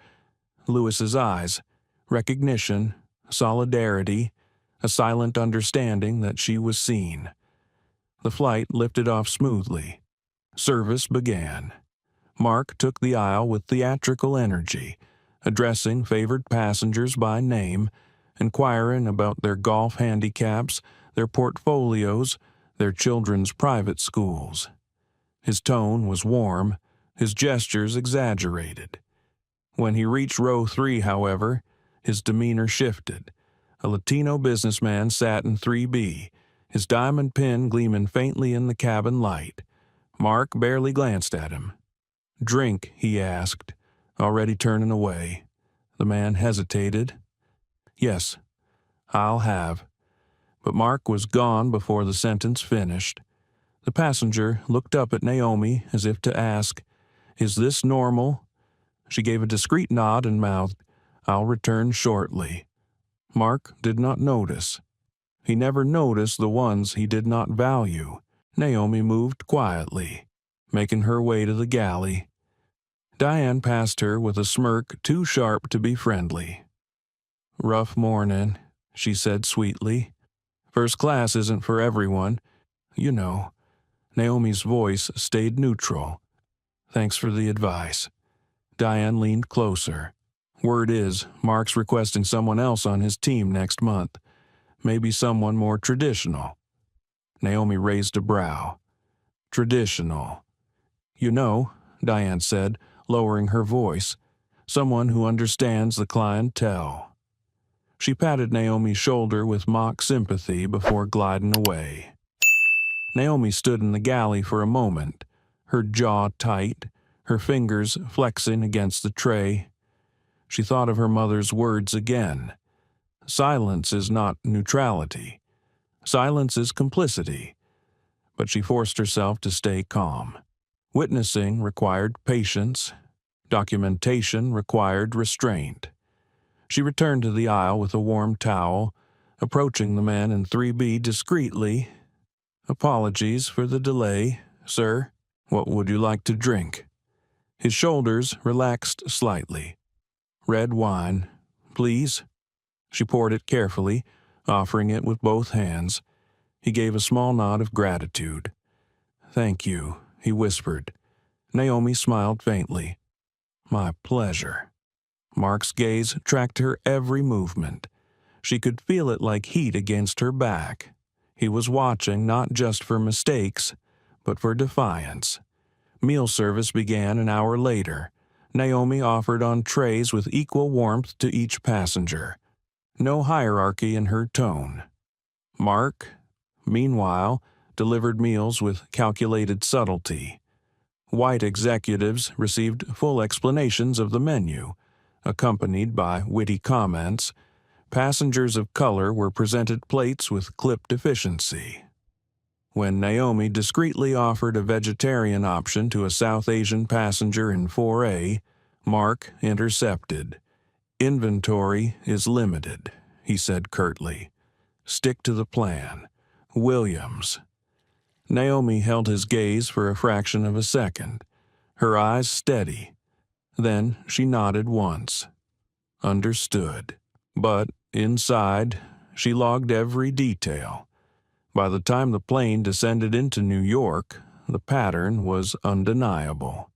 Lewis's eyes, recognition, solidarity, a silent understanding that she was seen. The flight lifted off smoothly. Service began. Mark took the aisle with theatrical energy, addressing favored passengers by name, inquiring about their golf handicaps, their portfolios, their children's private schools. His tone was warm, his gestures exaggerated. When he reached row 3, however, his demeanor shifted. A Latino businessman sat in 3B, his diamond pin gleaming faintly in the cabin light. Mark barely glanced at him. Drink, he asked, already turning away. The man hesitated. Yes, I'll have. But Mark was gone before the sentence finished. The passenger looked up at Naomi as if to ask, Is this normal? She gave a discreet nod and mouthed, I'll return shortly. Mark did not notice. He never noticed the ones he did not value. Naomi moved quietly, making her way to the galley. Diane passed her with a smirk too sharp to be friendly. Rough morning, she said sweetly. First class isn't for everyone. You know. Naomi's voice stayed neutral. Thanks for the advice. Diane leaned closer. Word is, Mark's requesting someone else on his team next month. Maybe someone more traditional. Naomi raised a brow. Traditional. You know, Diane said, lowering her voice, someone who understands the clientele. She patted Naomi's shoulder with mock sympathy before gliding away. Naomi stood in the galley for a moment, her jaw tight, her fingers flexing against the tray. She thought of her mother's words again. Silence is not neutrality. Silence is complicity. But she forced herself to stay calm. Witnessing required patience. Documentation required restraint. She returned to the aisle with a warm towel, approaching the man in 3B discreetly. Apologies for the delay, sir. What would you like to drink? His shoulders relaxed slightly. Red wine, please. She poured it carefully, offering it with both hands. He gave a small nod of gratitude. Thank you, he whispered. Naomi smiled faintly. My pleasure. Mark's gaze tracked her every movement. She could feel it like heat against her back. He was watching not just for mistakes, but for defiance. Meal service began an hour later. Naomi offered on trays with equal warmth to each passenger. No hierarchy in her tone. Mark, meanwhile, delivered meals with calculated subtlety. White executives received full explanations of the menu, accompanied by witty comments. Passengers of color were presented plates with clipped efficiency. When Naomi discreetly offered a vegetarian option to a South Asian passenger in 4A, Mark intercepted. Inventory is limited, he said curtly. Stick to the plan. Williams. Naomi held his gaze for a fraction of a second, her eyes steady. Then she nodded once. Understood. But inside, she logged every detail. By the time the plane descended into New York, the pattern was undeniable.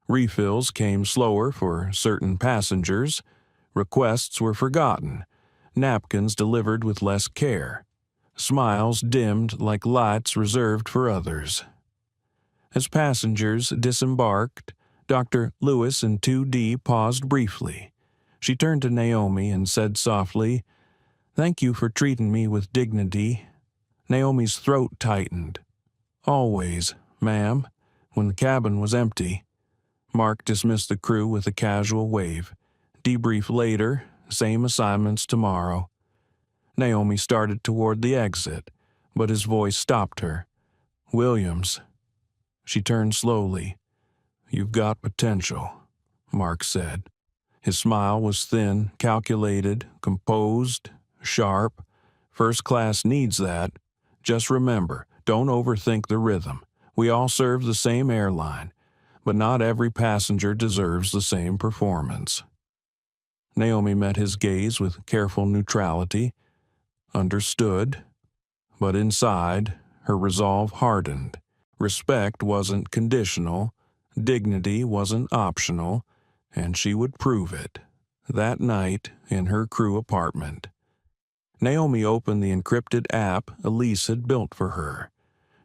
Refills came slower for certain passengers. Requests were forgotten. Napkins delivered with less care. Smiles dimmed like lights reserved for others. As passengers disembarked, Dr. Lewis in 2D paused briefly. She turned to Naomi and said softly, "Thank you for treating me with dignity." Naomi's throat tightened. "Always, ma'am," when the cabin was empty. Mark dismissed the crew with a casual wave. Debrief later, same assignments tomorrow. Naomi started toward the exit, but his voice stopped her. "Williams." She turned slowly. "You've got potential," Mark said. His smile was thin, calculated, composed, sharp. First class needs that. Just remember, don't overthink the rhythm. We all serve the same airline, but not every passenger deserves the same performance. Naomi met his gaze with careful neutrality. Understood. But inside, her resolve hardened. Respect wasn't conditional. Dignity wasn't optional. And she would prove it. That night, in her crew apartment. Naomi opened the encrypted app Elise had built for her.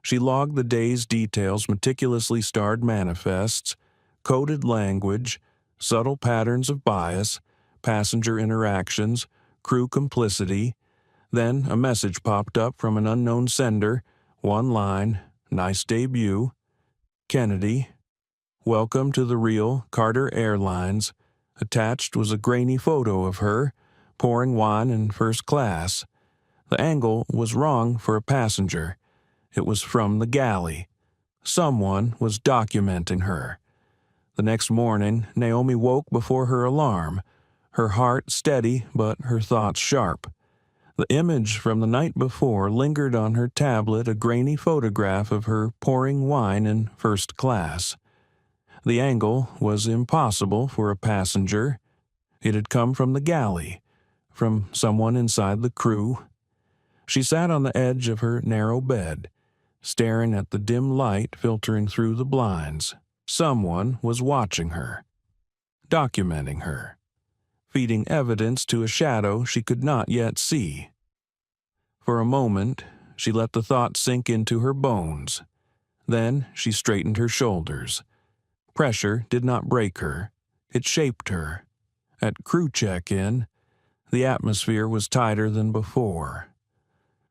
She logged the day's details, meticulously starred manifests, coded language, subtle patterns of bias, passenger interactions, crew complicity. Then a message popped up from an unknown sender, one line, "Nice debut." Kennedy. "Welcome to the real Carter Airlines." Attached was a grainy photo of her, pouring wine in first class. The angle was wrong for a passenger. It was from the galley. Someone was documenting her. The next morning, Naomi woke before her alarm, her heart steady but her thoughts sharp. The image from the night before lingered on her tablet, a grainy photograph of her pouring wine in first class. The angle was impossible for a passenger. It had come from the galley, from someone inside the crew. She sat on the edge of her narrow bed. staring at the dim light filtering through the blinds. Someone was watching her, documenting her, feeding evidence to a shadow she could not yet see. For a moment, she let the thought sink into her bones. Then she straightened her shoulders. Pressure did not break her. It shaped her. At crew check-in, the atmosphere was tighter than before.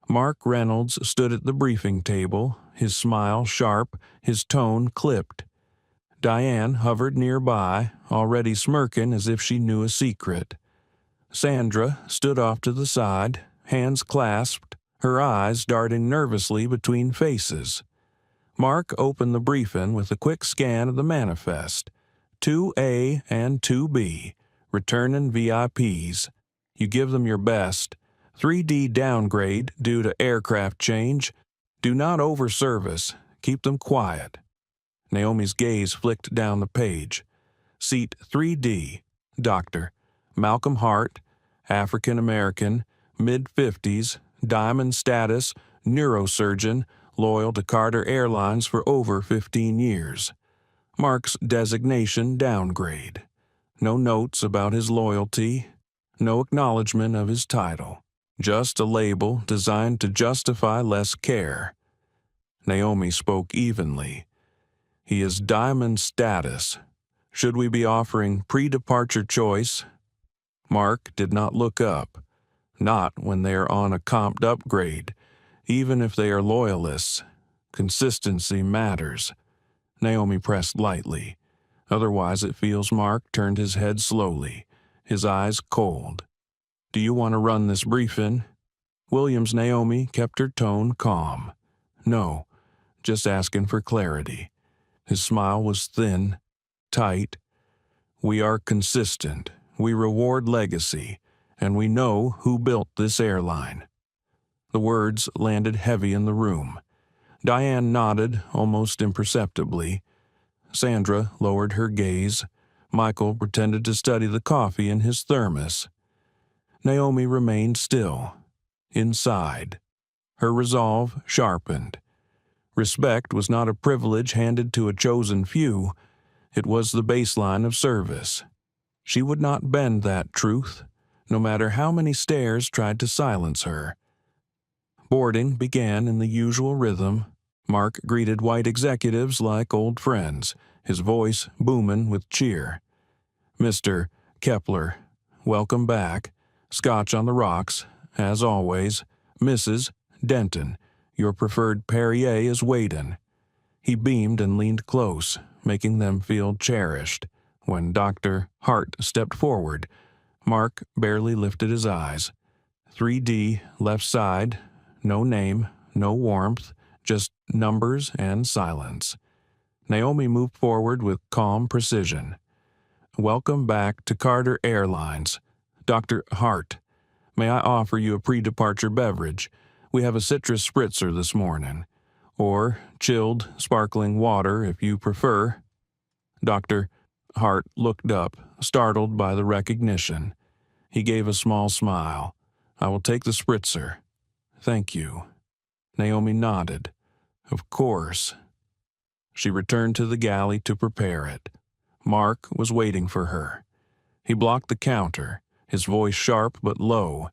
Mark Reynolds stood at the briefing table, his smile sharp, his tone clipped. Diane hovered nearby, already smirking as if she knew a secret. Sandra stood off to the side, hands clasped, her eyes darting nervously between faces. Mark opened the briefing with a quick scan of the manifest. 2A and 2B, returning VIPs. You give them your best. 3D downgrade due to aircraft change. Do not overservice. Keep them quiet. Naomi's gaze flicked down the page. Seat 3D, Dr. Malcolm Hart, African American, mid-50s, diamond status, neurosurgeon, loyal to Carter Airlines for over 15 years. Mark's designation downgrade. No notes about his loyalty, no acknowledgement of his title. Just a label designed to justify less care. Naomi spoke evenly. He is diamond status. Should we be offering pre-departure choice? Mark did not look up. Not when they are on a comped upgrade. Even if they are loyalists, consistency matters. Naomi pressed lightly. Otherwise it feels Mark turned his head slowly, his eyes cold. Do you want to run this briefing? Williams' Naomi kept her tone calm. No, just asking for clarity. His smile was thin, tight. We are consistent. We reward legacy, and we know who built this airline. The words landed heavy in the room. Diane nodded almost imperceptibly. Sandra lowered her gaze. Michael pretended to study the coffee in his thermos. Naomi remained still, inside. Her resolve sharpened. Respect was not a privilege handed to a chosen few. It was the baseline of service. She would not bend that truth, no matter how many stares tried to silence her. Boarding began in the usual rhythm. Mark greeted white executives like old friends, his voice booming with cheer. Mr. Kepler, welcome back. Scotch on the rocks, as always. Mrs. Denton, your preferred Perrier is waiting. He beamed and leaned close, making them feel cherished. When Dr. Hart stepped forward, Mark barely lifted his eyes. 3D, left side, no name, no warmth, just numbers and silence. Naomi moved forward with calm precision. Welcome back to Carter Airlines. Dr. Hart, may I offer you a pre-departure beverage? We have a citrus spritzer this morning. Or chilled, sparkling water if you prefer. Dr. Hart looked up, startled by the recognition. He gave a small smile. I will take the spritzer. Thank you. Naomi nodded. Of course. She returned to the galley to prepare it. Mark was waiting for her. He blocked the counter, his voice sharp but low.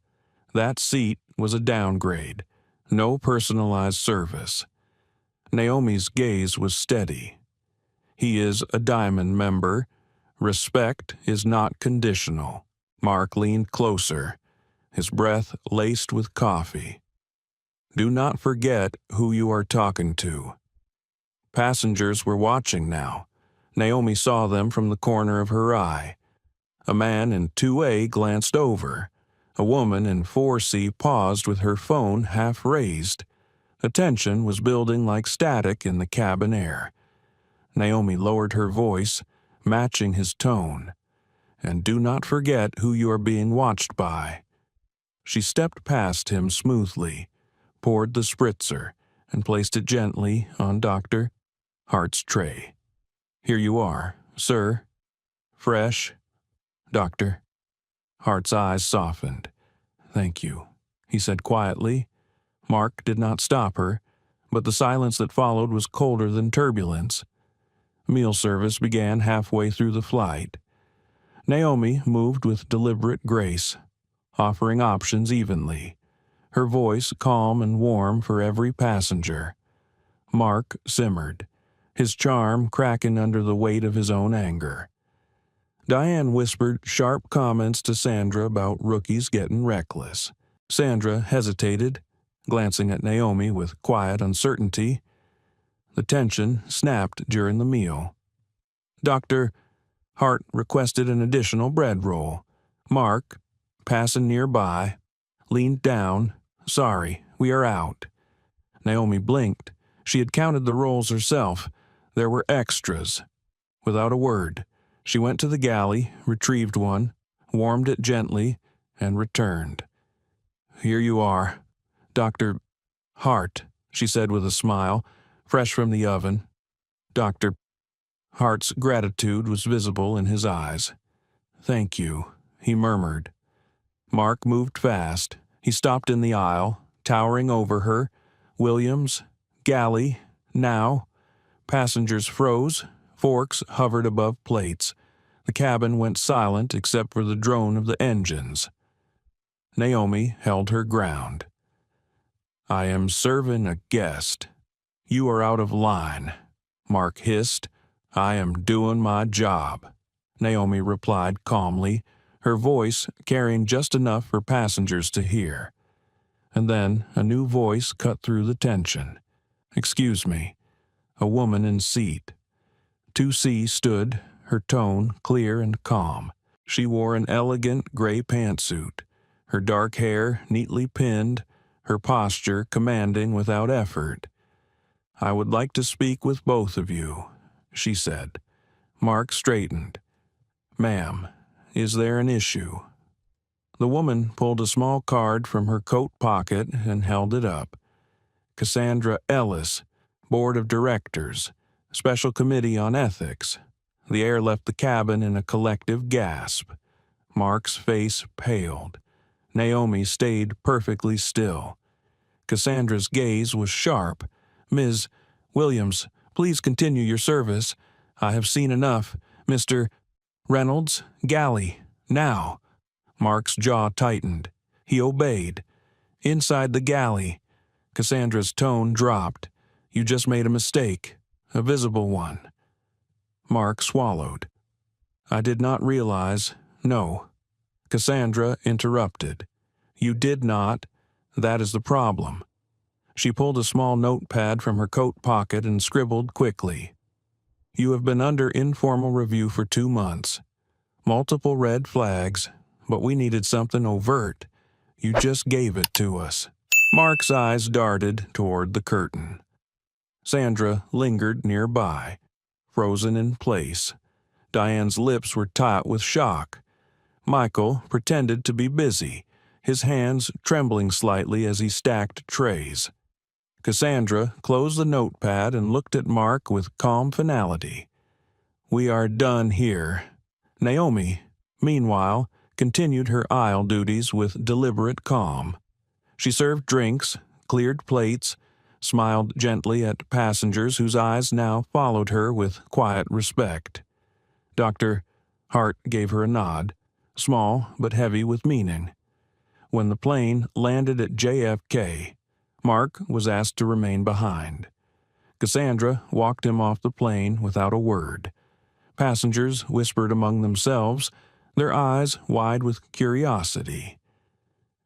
That seat was a downgrade. No personalized service. Naomi's gaze was steady. He is a diamond member. Respect is not conditional. Mark leaned closer, his breath laced with coffee. Do not forget who you are talking to. Passengers were watching now. Naomi saw them from the corner of her eye. A man in 2A glanced over. A woman in 4C paused with her phone half raised. Attention was building like static in the cabin air. Naomi lowered her voice, matching his tone. And do not forget who you are being watched by. She stepped past him smoothly, poured the spritzer, and placed it gently on Dr. Hart's tray. Here you are, sir. Fresh. Doctor. Hart's eyes softened. Thank you, he said quietly. Mark did not stop her. but the silence that followed was colder than turbulence. Meal service began halfway through the flight. Naomi moved with deliberate grace, offering options evenly, her voice calm and warm for every passenger. Mark simmered, his charm cracking under the weight of his own anger. Diane whispered sharp comments to Sandra about rookies getting reckless. Sandra hesitated, glancing at Naomi with quiet uncertainty. The tension snapped during the meal. Dr. Hart requested an additional bread roll. Mark, passing nearby, leaned down. "Sorry, we are out." Naomi blinked. She had counted the rolls herself. There were extras. Without a word, she went to the galley, retrieved one, warmed it gently, and returned. "Here you are, Dr. Hart," she said with a smile, fresh from the oven. Dr. Hart's gratitude was visible in his eyes. "Thank you," he murmured. Mark moved fast. He stopped in the aisle, towering over her. Williams, galley, now. Passengers froze. Forks hovered above plates. The cabin went silent except for the drone of the engines. Naomi held her ground. "I am serving a guest. You are out of line," Mark hissed. "I am doing my job," Naomi replied calmly, her voice carrying just enough for passengers to hear. And then a new voice cut through the tension. "Excuse me." A woman in seat. 2C stood, her tone clear and calm. She wore an elegant gray pantsuit, her dark hair neatly pinned, her posture commanding without effort. "I would like to speak with both of you," she said. Mark straightened. "Ma'am, is there an issue?" The woman pulled a small card from her coat pocket and held it up. "Cassandra Ellis, Board of Directors, Special Committee on Ethics." The air left the cabin in a collective gasp. Mark's face paled. Naomi stayed perfectly still. Cassandra's gaze was sharp. "Ms. Williams, please continue your service. I have seen enough. Mr. Reynolds, galley, now." Mark's jaw tightened. He obeyed. Inside the galley, Cassandra's tone dropped. "You just made a mistake, a visible one." Mark swallowed. "I did not realize, no." Cassandra interrupted. "You did not. That is the problem." She pulled a small notepad from her coat pocket and scribbled quickly. "You have been under informal review for 2 months. Multiple red flags, but we needed something overt. You just gave it to us." Mark's eyes darted toward the curtain. Sandra lingered nearby, frozen in place. Diane's lips were taut with shock. Michael pretended to be busy, his hands trembling slightly as he stacked trays. Cassandra closed the notepad and looked at Mark with calm finality. "We are done here." Naomi, meanwhile, continued her aisle duties with deliberate calm. She served drinks, cleared plates, smiled gently at passengers whose eyes now followed her with quiet respect. Dr. Hart gave her a nod, small but heavy with meaning. When the plane landed at JFK, Mark was asked to remain behind. Cassandra walked him off the plane without a word. Passengers whispered among themselves, their eyes wide with curiosity.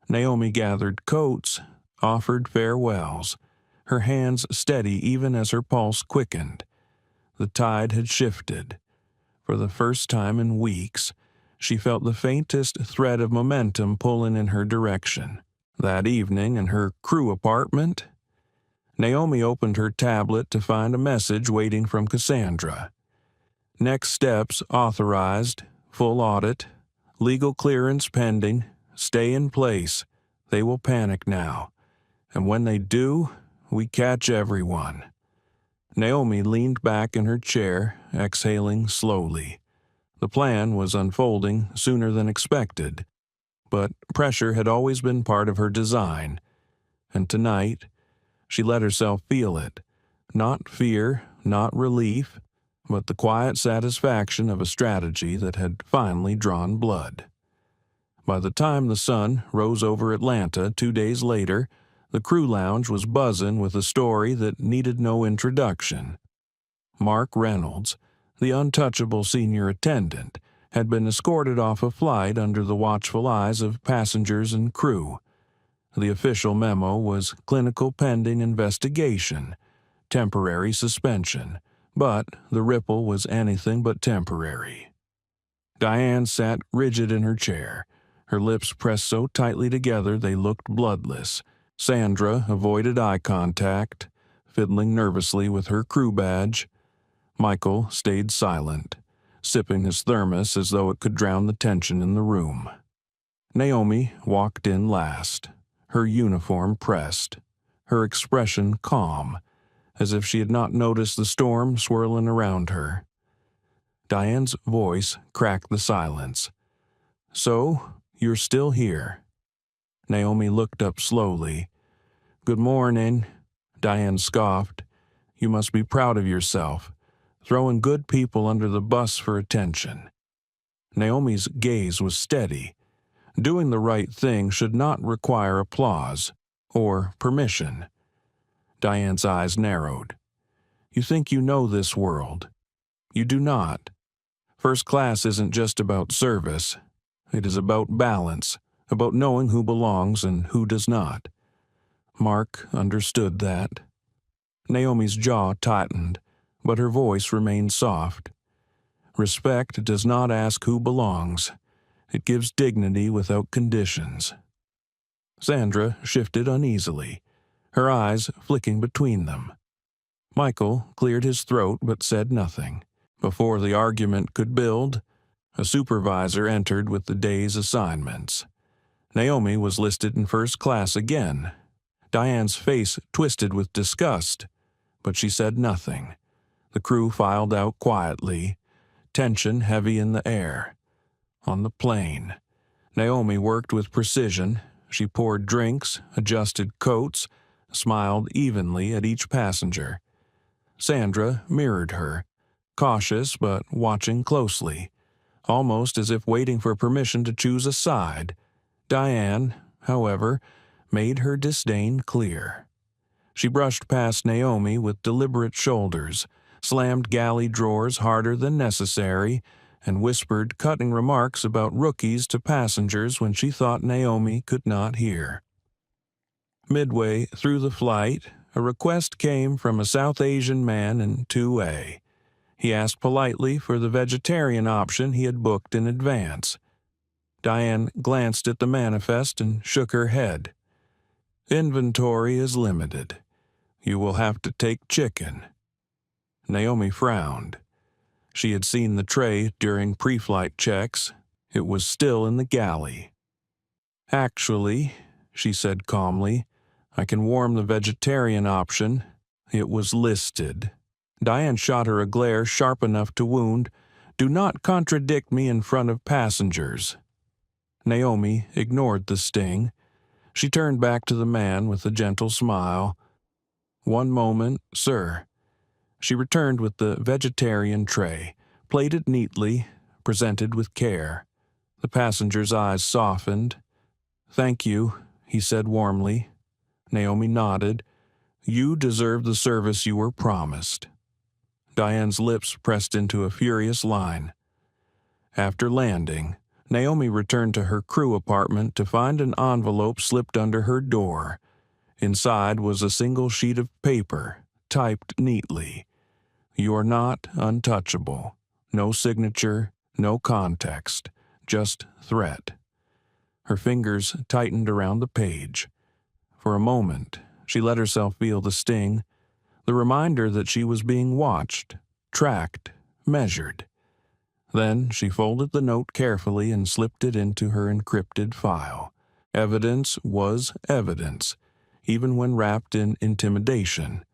Naomi gathered coats, offered farewells, her hands steady even as her pulse quickened. The tide had shifted. For the first time in weeks, she felt the faintest thread of momentum pulling in her direction. That evening in her crew apartment, Naomi opened her tablet to find a message waiting from Cassandra. "Next steps authorized, full audit, legal clearance pending, stay in place. They will panic now. And when they do, we catch everyone." Naomi leaned back in her chair, exhaling slowly. The plan was unfolding sooner than expected, but pressure had always been part of her design, and tonight, She let herself feel it. Not fear, not relief, but the quiet satisfaction of a strategy that had finally drawn blood. By the time the sun rose over Atlanta 2 days later, the crew lounge was buzzing with a story that needed no introduction. Mark Reynolds, the untouchable senior attendant, had been escorted off a flight under the watchful eyes of passengers and crew. The official memo was clinical pending investigation, temporary suspension, but the ripple was anything but temporary. Diane sat rigid in her chair, her lips pressed so tightly together they looked bloodless. Sandra avoided eye contact, fiddling nervously with her crew badge. Michael stayed silent, sipping his thermos as though it could drown the tension in the room. Naomi walked in last, her uniform pressed, her expression calm, as if she had not noticed the storm swirling around her. Diane's voice cracked the silence. "So, you're still here." Naomi looked up slowly. "Good morning," Diane scoffed. "You must be proud of yourself, throwing good people under the bus for attention." Naomi's gaze was steady. Doing the right thing should not require applause or permission. Diane's eyes narrowed. "You think you know this world. You do not. First class isn't just about service. It is about balance, about knowing who belongs and who does not." Mark understood that. Naomi's jaw tightened, but her voice remained soft. "Respect does not ask who belongs. It gives dignity without conditions." Sandra shifted uneasily, her eyes flicking between them. Michael cleared his throat but said nothing. Before the argument could build, a supervisor entered with the day's assignments. Naomi was listed in first class again. Diane's face twisted with disgust, but she said nothing. The crew filed out quietly, tension heavy in the air. On the plane, Naomi worked with precision. She poured drinks, adjusted coats, smiled evenly at each passenger. Sandra mirrored her, cautious but watching closely, almost as if waiting for permission to choose a side. Diane, however, made her disdain clear. She brushed past Naomi with deliberate shoulders, slammed galley drawers harder than necessary, and whispered cutting remarks about rookies to passengers when she thought Naomi could not hear. Midway through the flight, a request came from a South Asian man in 2A. He asked politely for the vegetarian option he had booked in advance. Diane glanced at the manifest and shook her head. "Inventory is limited. You will have to take chicken." Naomi frowned. She had seen the tray during pre-flight checks. It was still in the galley. "Actually," she said calmly, "I can warm the vegetarian option. It was listed." Diane shot her a glare sharp enough to wound. "Do not contradict me in front of passengers." Naomi ignored the sting. She turned back to the man with a gentle smile. "One moment, sir." She returned with the vegetarian tray, plated neatly, presented with care. The passenger's eyes softened. "Thank you," he said warmly. Naomi nodded. "You deserve the service you were promised." Diane's lips pressed into a furious line. After landing, Naomi returned to her crew apartment to find an envelope slipped under her door. Inside was a single sheet of paper, typed neatly. "You're not untouchable. No signature, no context, just threat." Her fingers tightened around the page. For a moment, she let herself feel the sting, the reminder that she was being watched, tracked, measured. Then she folded the note carefully and slipped it into her encrypted file. Evidence was evidence, even when wrapped in intimidation.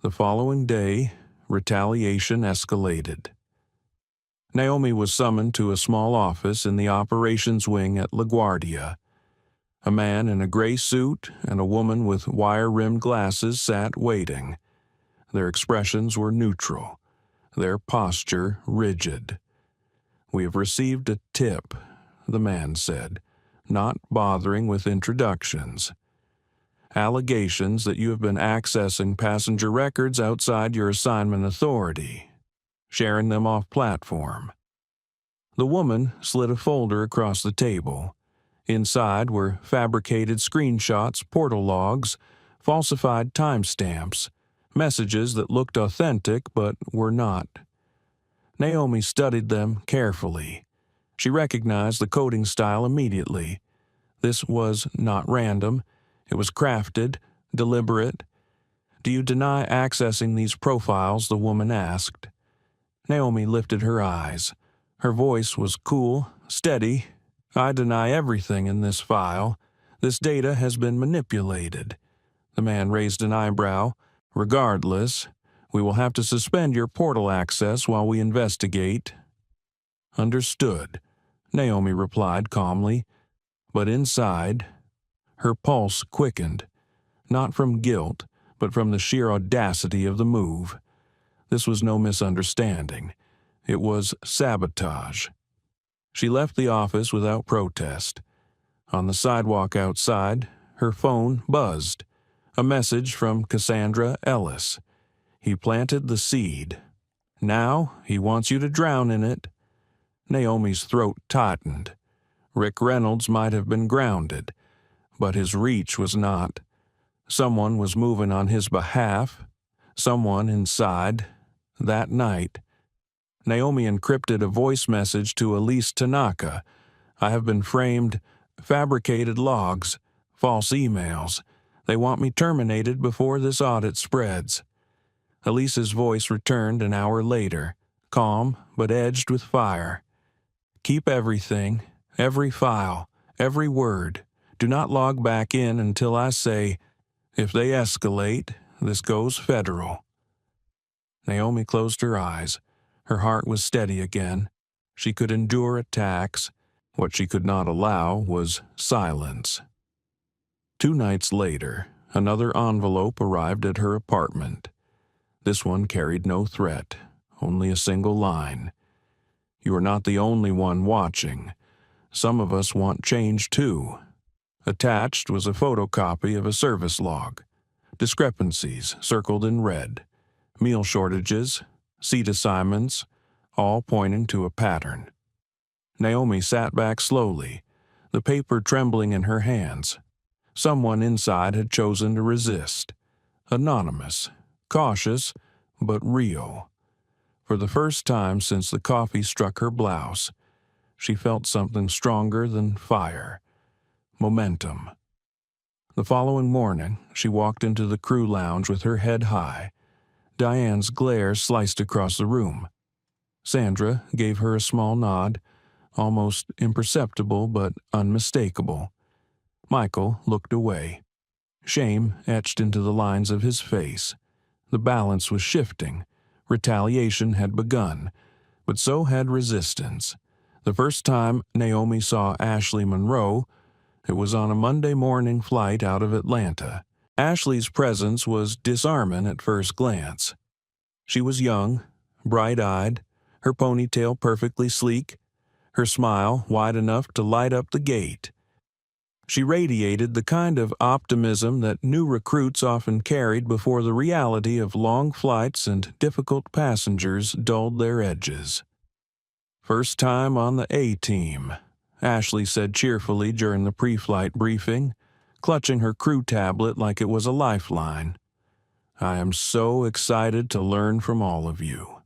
The following day, retaliation escalated. Naomi was summoned to a small office in the operations wing at LaGuardia. A man in a gray suit and a woman with wire-rimmed glasses sat waiting. Their expressions were neutral, their posture rigid. "We have received a tip," the man said, not bothering with introductions. "Allegations that you have been accessing passenger records outside your assignment authority, sharing them off platform." The woman slid a folder across the table. Inside were fabricated screenshots, portal logs, falsified timestamps, messages that looked authentic but were not. Naomi studied them carefully. She recognized the coding style immediately. This was not random. It was crafted, deliberate. "Do you deny accessing these profiles?" the woman asked. Naomi lifted her eyes. Her voice was cool, steady. "I deny everything in this file. This data has been manipulated." The man raised an eyebrow. "Regardless, we will have to suspend your portal access while we investigate." "Understood," Naomi replied calmly. But inside, her pulse quickened, not from guilt, but from the sheer audacity of the move. This was no misunderstanding. It was sabotage. She left the office without protest. On the sidewalk outside, her phone buzzed. A message from Cassandra Ellis. "He planted the seed. Now he wants you to drown in it." Naomi's throat tightened. Rick Reynolds might have been grounded, but his reach was not. Someone was moving on his behalf. Someone inside. That night. Naomi encrypted a voice message to Elise Tanaka. "I have been framed. Fabricated logs. False emails. They want me terminated before this audit spreads." Elise's voice returned an hour later, calm but edged with fire. "Keep everything, every file, every word. Do not log back in until I say, if they escalate, this goes federal." Naomi closed her eyes. Her heart was steady again. She could endure attacks. What she could not allow was silence. 2 nights later, another envelope arrived at her apartment. This one carried no threat, only a single line. "You are not the only one watching. Some of us want change too." Attached was a photocopy of a service log. Discrepancies circled in red. Meal shortages, seat assignments, all pointing to a pattern. Naomi sat back slowly, the paper trembling in her hands. Someone inside had chosen to resist. Anonymous, cautious, but real. For the first time since the coffee struck her blouse, she felt something stronger than fire. Momentum. The following morning, she walked into the crew lounge with her head high. Diane's glare sliced across the room. Sandra gave her a small nod, almost imperceptible but unmistakable. Michael looked away. Shame etched into the lines of his face. The balance was shifting. Retaliation had begun, but so had resistance. The first time Naomi saw Ashley Monroe, it was on a Monday morning flight out of Atlanta. Ashley's presence was disarming at first glance. She was young, bright-eyed, her ponytail perfectly sleek, her smile wide enough to light up the gate. She radiated the kind of optimism that new recruits often carried before the reality of long flights and difficult passengers dulled their edges. "First time on the A-team," Ashley said cheerfully during the pre-flight briefing, clutching her crew tablet like it was a lifeline. "I am so excited to learn from all of you."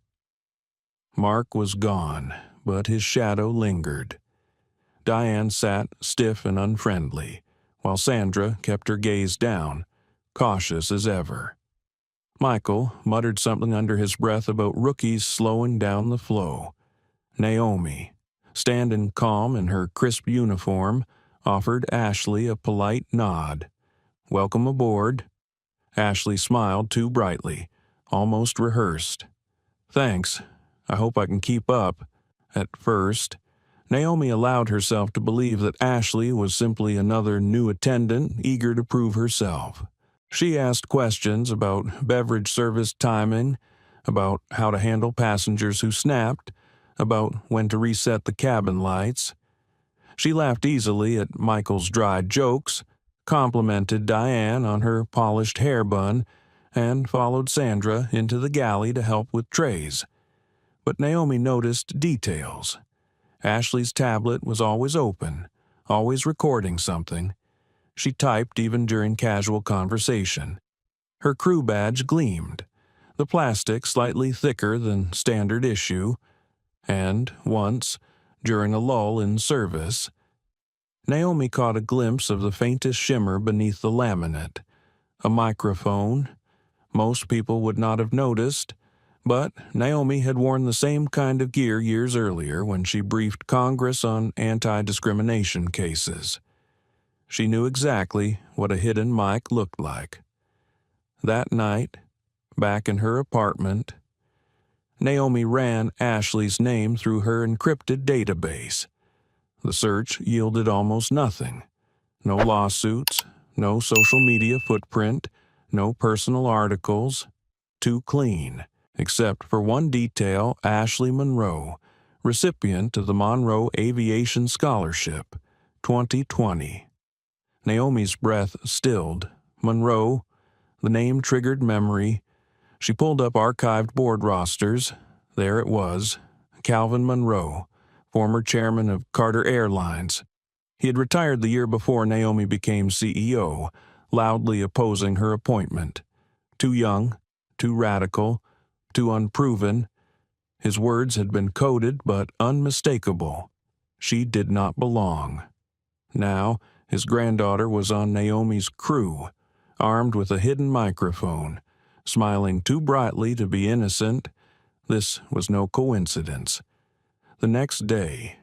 Mark was gone, but his shadow lingered. Diane sat stiff and unfriendly, while Sandra kept her gaze down, cautious as ever. Michael muttered something under his breath about rookies slowing down the flow. Naomi, standing calm in her crisp uniform, offered Ashley a polite nod. "Welcome aboard." Ashley smiled too brightly, almost rehearsed. "Thanks. I hope I can keep up." At first, Naomi allowed herself to believe that Ashley was simply another new attendant eager to prove herself. She asked questions about beverage service timing, about how to handle passengers who snapped, about when to reset the cabin lights. She laughed easily at Michael's dry jokes, complimented Diane on her polished hair bun, and followed Sandra into the galley to help with trays. But Naomi noticed details. Ashley's tablet was always open, always recording something. She typed even during casual conversation. Her crew badge gleamed, the plastic slightly thicker than standard issue, and once, during a lull in service, Naomi caught a glimpse of the faintest shimmer beneath the laminate. A microphone. Most people would not have noticed, but Naomi had worn the same kind of gear years earlier when she briefed Congress on anti-discrimination cases. She knew exactly what a hidden mic looked like. That night, back in her apartment, Naomi ran Ashley's name through her encrypted database. The search yielded almost nothing. No lawsuits, no social media footprint, no personal articles. Too clean, except for one detail: Ashley Monroe, recipient of the Monroe Aviation Scholarship, 2020. Naomi's breath stilled. Monroe, the name triggered memory. She pulled up archived board rosters. There it was, Calvin Monroe, former chairman of Carter Airlines. He had retired the year before Naomi became CEO, loudly opposing her appointment. Too young, too radical, too unproven. His words had been coded but unmistakable. She did not belong. Now, his granddaughter was on Naomi's crew, armed with a hidden microphone, smiling too brightly to be innocent. This was no coincidence. The next day,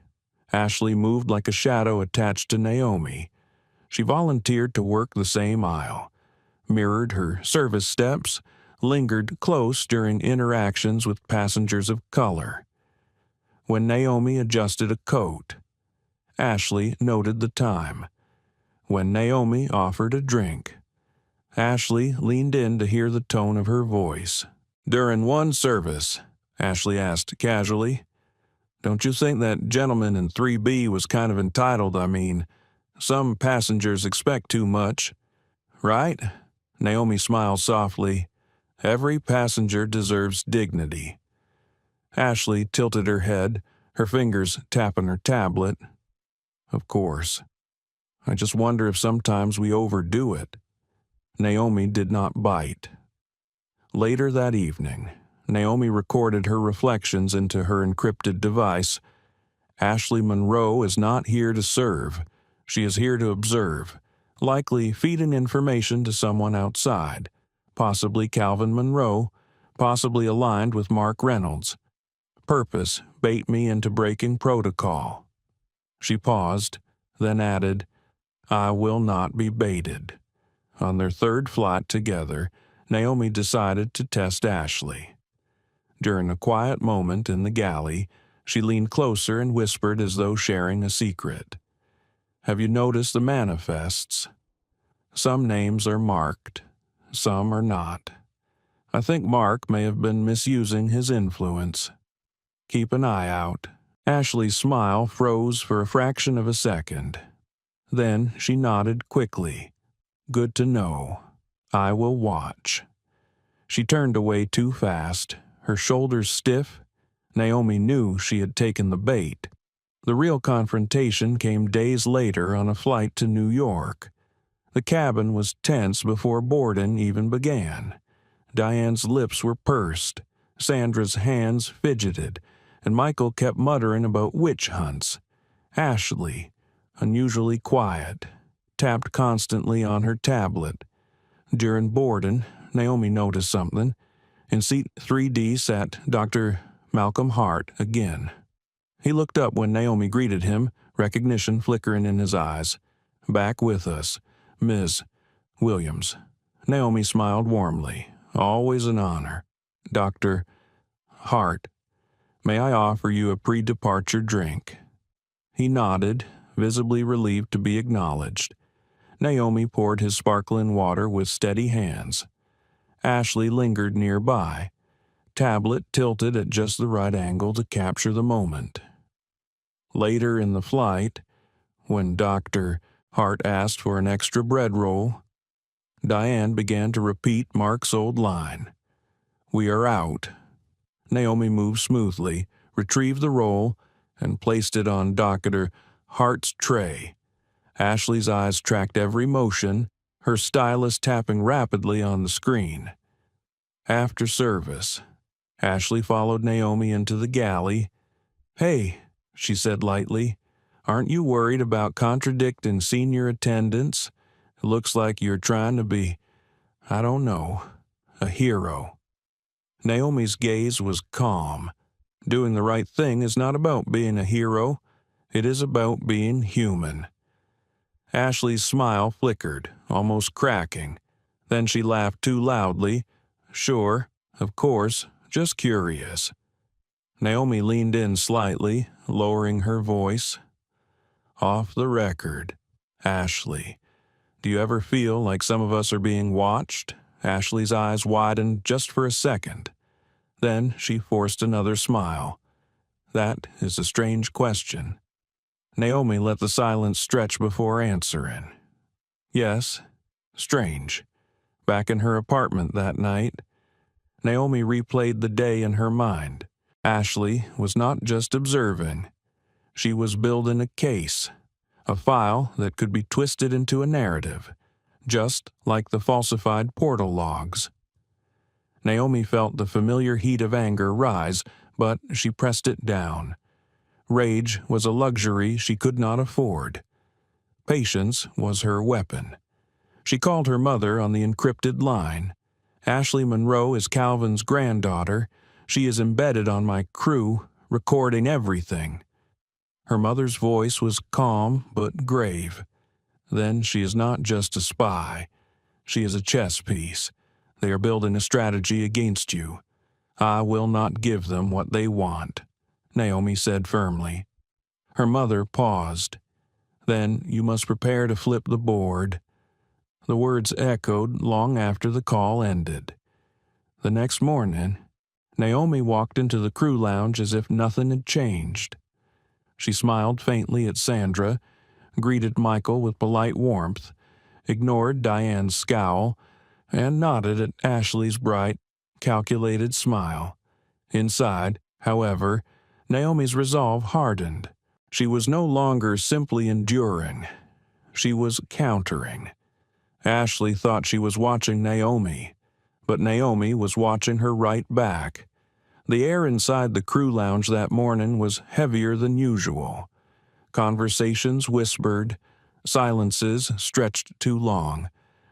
Ashley moved like a shadow attached to Naomi. She volunteered to work the same aisle, mirrored her service steps, lingered close during interactions with passengers of color. When Naomi adjusted a coat, Ashley noted the time. When Naomi offered a drink, Ashley leaned in to hear the tone of her voice. During one service, Ashley asked casually, "Don't you think that gentleman in 3B was kind of entitled? I mean, some passengers expect too much." "Right?" Naomi smiled softly. "Every passenger deserves dignity." Ashley tilted her head, her fingers tapping her tablet. "Of course. I just wonder if sometimes we overdo it." Naomi did not bite. Later that evening, Naomi recorded her reflections into her encrypted device. Ashley Monroe is not here to serve. She is here to observe, likely feeding information to someone outside, possibly Calvin Monroe, possibly aligned with Mark Reynolds. Purpose bait me into breaking protocol. She paused, then added, "I will not be baited." On their third flight together, Naomi decided to test Ashley. During a quiet moment in the galley, she leaned closer and whispered as though sharing a secret. "Have you noticed the manifests? Some names are marked, some are not. I think Mark may have been misusing his influence. Keep an eye out." Ashley's smile froze for a fraction of a second. Then she nodded quickly. "Good to know. I will watch." She turned away too fast, her shoulders stiff. Naomi knew she had taken the bait. The real confrontation came days later on a flight to New York. The cabin was tense before boarding even began. Diane's lips were pursed, Sandra's hands fidgeted, and Michael kept muttering about witch hunts. Ashley, unusually quiet, tapped constantly on her tablet. During boarding, Naomi noticed something. In seat 3D sat Dr. Malcolm Hart again. He looked up when Naomi greeted him, recognition flickering in his eyes. "Back with us, Ms. Williams." Naomi smiled warmly. "Always an honor. Dr. Hart, may I offer you a pre-departure drink?" He nodded, visibly relieved to be acknowledged. Naomi poured his sparkling water with steady hands. Ashley lingered nearby, tablet tilted at just the right angle to capture the moment. Later in the flight, when Dr. Hart asked for an extra bread roll, Diane began to repeat Mark's old line. "We are out." Naomi moved smoothly, retrieved the roll, and placed it on Dr. Hart's tray. Ashley's eyes tracked every motion, her stylus tapping rapidly on the screen. After service, Ashley followed Naomi into the galley. "Hey," she said lightly, "aren't you worried about contradicting senior attendants? It looks like you're trying to be, I don't know, a hero." Naomi's gaze was calm. Doing the right thing is not about being a hero. It is about being human. Ashley's smile flickered, almost cracking. Then she laughed too loudly. "Sure, of course, just curious." Naomi leaned in slightly, lowering her voice. "Off the record, Ashley, do you ever feel like some of us are being watched?" Ashley's eyes widened just for a second. Then she forced another smile. "That is a strange question." Naomi let the silence stretch before answering. "Yes, strange." Back in her apartment that night, Naomi replayed the day in her mind. Ashley was not just observing. She was building a case, a file that could be twisted into a narrative, just like the falsified portal logs. Naomi felt the familiar heat of anger rise, but she pressed it down. Rage was a luxury she could not afford. Patience was her weapon. She called her mother on the encrypted line. "Ashley Monroe is Calvin's granddaughter. She is embedded on my crew, recording everything." Her mother's voice was calm but grave. "Then she is not just a spy. She is a chess piece. They are building a strategy against you. I will not give them what they want," Naomi said firmly. Her mother paused. "Then you must prepare to flip the board." The words echoed long after the call ended. The next morning, Naomi walked into the crew lounge as if nothing had changed. She smiled faintly at Sandra, greeted Michael with polite warmth, ignored Diane's scowl, and nodded at Ashley's bright, calculated smile. Inside, however, Naomi's resolve hardened. She was no longer simply enduring. She was countering. Ashley thought she was watching Naomi, but Naomi was watching her right back. The air inside the crew lounge that morning was heavier than usual. Conversations whispered, silences stretched too long,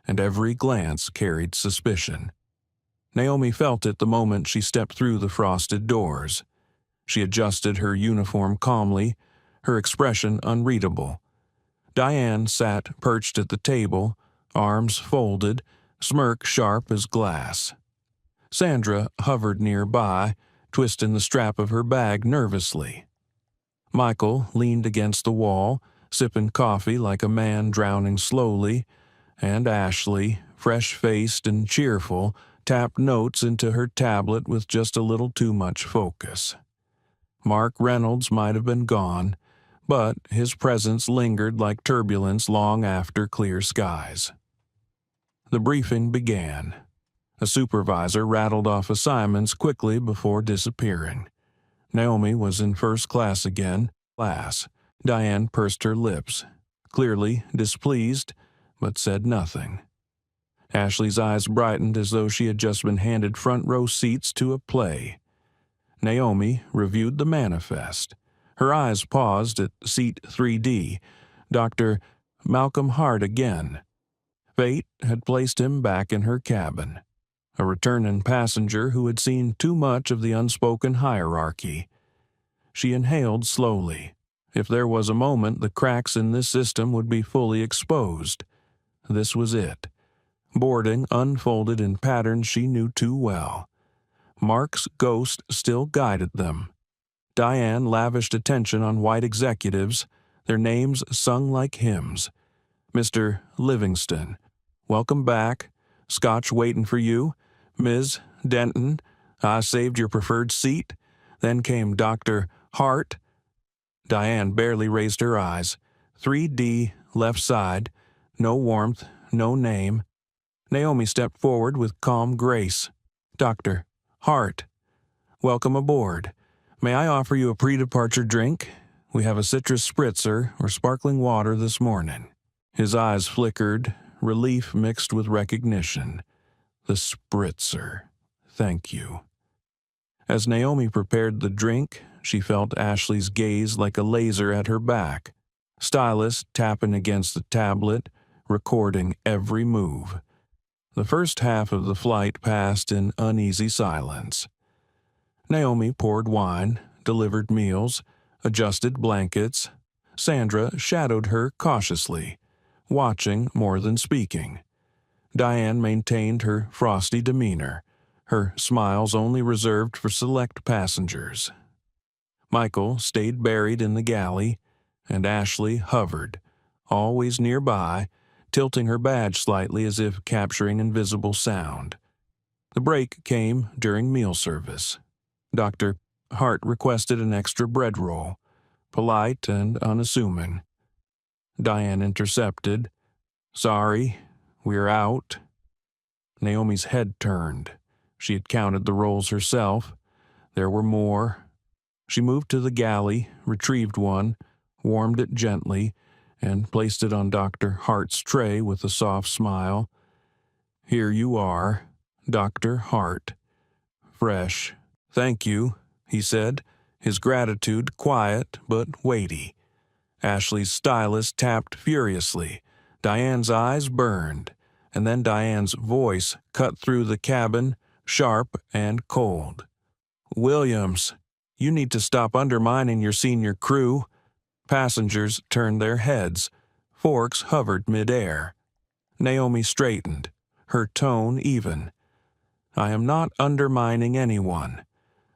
and every glance carried suspicion. Naomi felt it the moment she stepped through the frosted doors. She adjusted her uniform calmly, her expression unreadable. Diane sat perched at the table, arms folded, smirk sharp as glass. Sandra hovered nearby, twisting the strap of her bag nervously. Michael leaned against the wall, sipping coffee like a man drowning slowly, and Ashley, fresh-faced and cheerful, tapped notes into her tablet with just a little too much focus. Mark Reynolds might have been gone, but his presence lingered like turbulence long after clear skies. The briefing began. A supervisor rattled off assignments quickly before disappearing. Naomi was in first class again. Diane pursed her lips, clearly displeased, but said nothing. Ashley's eyes brightened as though she had just been handed front row seats to a play. Naomi reviewed the manifest. Her eyes paused at seat 3D, Dr. Malcolm Hart again. Fate had placed him back in her cabin, a returning passenger who had seen too much of the unspoken hierarchy. She inhaled slowly. If there was a moment the cracks in this system would be fully exposed, this was it. Boarding unfolded in patterns she knew too well. Mark's ghost still guided them. Diane lavished attention on white executives, their names sung like hymns. Mr. Livingston, welcome back. Scotch waitin' for you. Ms. Denton, I saved your preferred seat. Then came Dr. Hart. Diane barely raised her eyes. 3D, left side. No warmth, no name. Naomi stepped forward with calm grace. Dr. Hart, welcome aboard. May I offer you a pre-departure drink? We have a citrus spritzer or sparkling water this morning. His eyes flickered, relief mixed with recognition. The spritzer. Thank you. As Naomi prepared the drink, she felt Ashley's gaze like a laser at her back. Stylus tapping against the tablet, recording every move. The first half of the flight passed in uneasy silence. Naomi poured wine, delivered meals, adjusted blankets. Sandra shadowed her cautiously, watching more than speaking. Diane maintained her frosty demeanor, her smiles only reserved for select passengers. Michael stayed buried in the galley, and Ashley hovered, always nearby, tilting her badge slightly as if capturing invisible sound. The break came during meal service. Dr. Hart requested an extra bread roll, polite and unassuming. Diane intercepted. Sorry, we're out. Naomi's head turned. She had counted the rolls herself. There were more. She moved to the galley, retrieved one, warmed it gently, and placed it on Dr. Hart's tray with a soft smile. Here you are, Dr. Hart. Fresh. Thank you, he said, his gratitude quiet but weighty. Ashley's stylus tapped furiously. Diane's eyes burned, and then Diane's voice cut through the cabin, sharp and cold. Williams, you need to stop undermining your senior crew. Passengers turned their heads. Forks hovered midair. Naomi straightened, her tone even. I am not undermining anyone.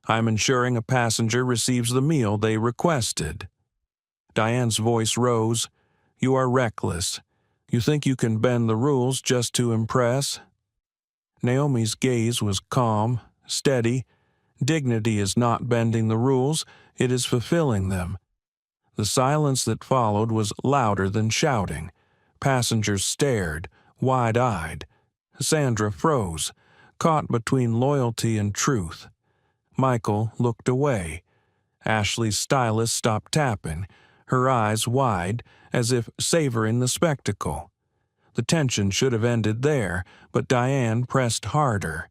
I am ensuring a passenger receives the meal they requested. Diane's voice rose. You are reckless. You think you can bend the rules just to impress? Naomi's gaze was calm, steady. Dignity is not bending the rules, it is fulfilling them. The silence that followed was louder than shouting. Passengers stared, wide-eyed. Sandra froze, caught between loyalty and truth. Michael looked away. Ashley's stylus stopped tapping, her eyes wide, as if savoring the spectacle. The tension should have ended there, but Diane pressed harder.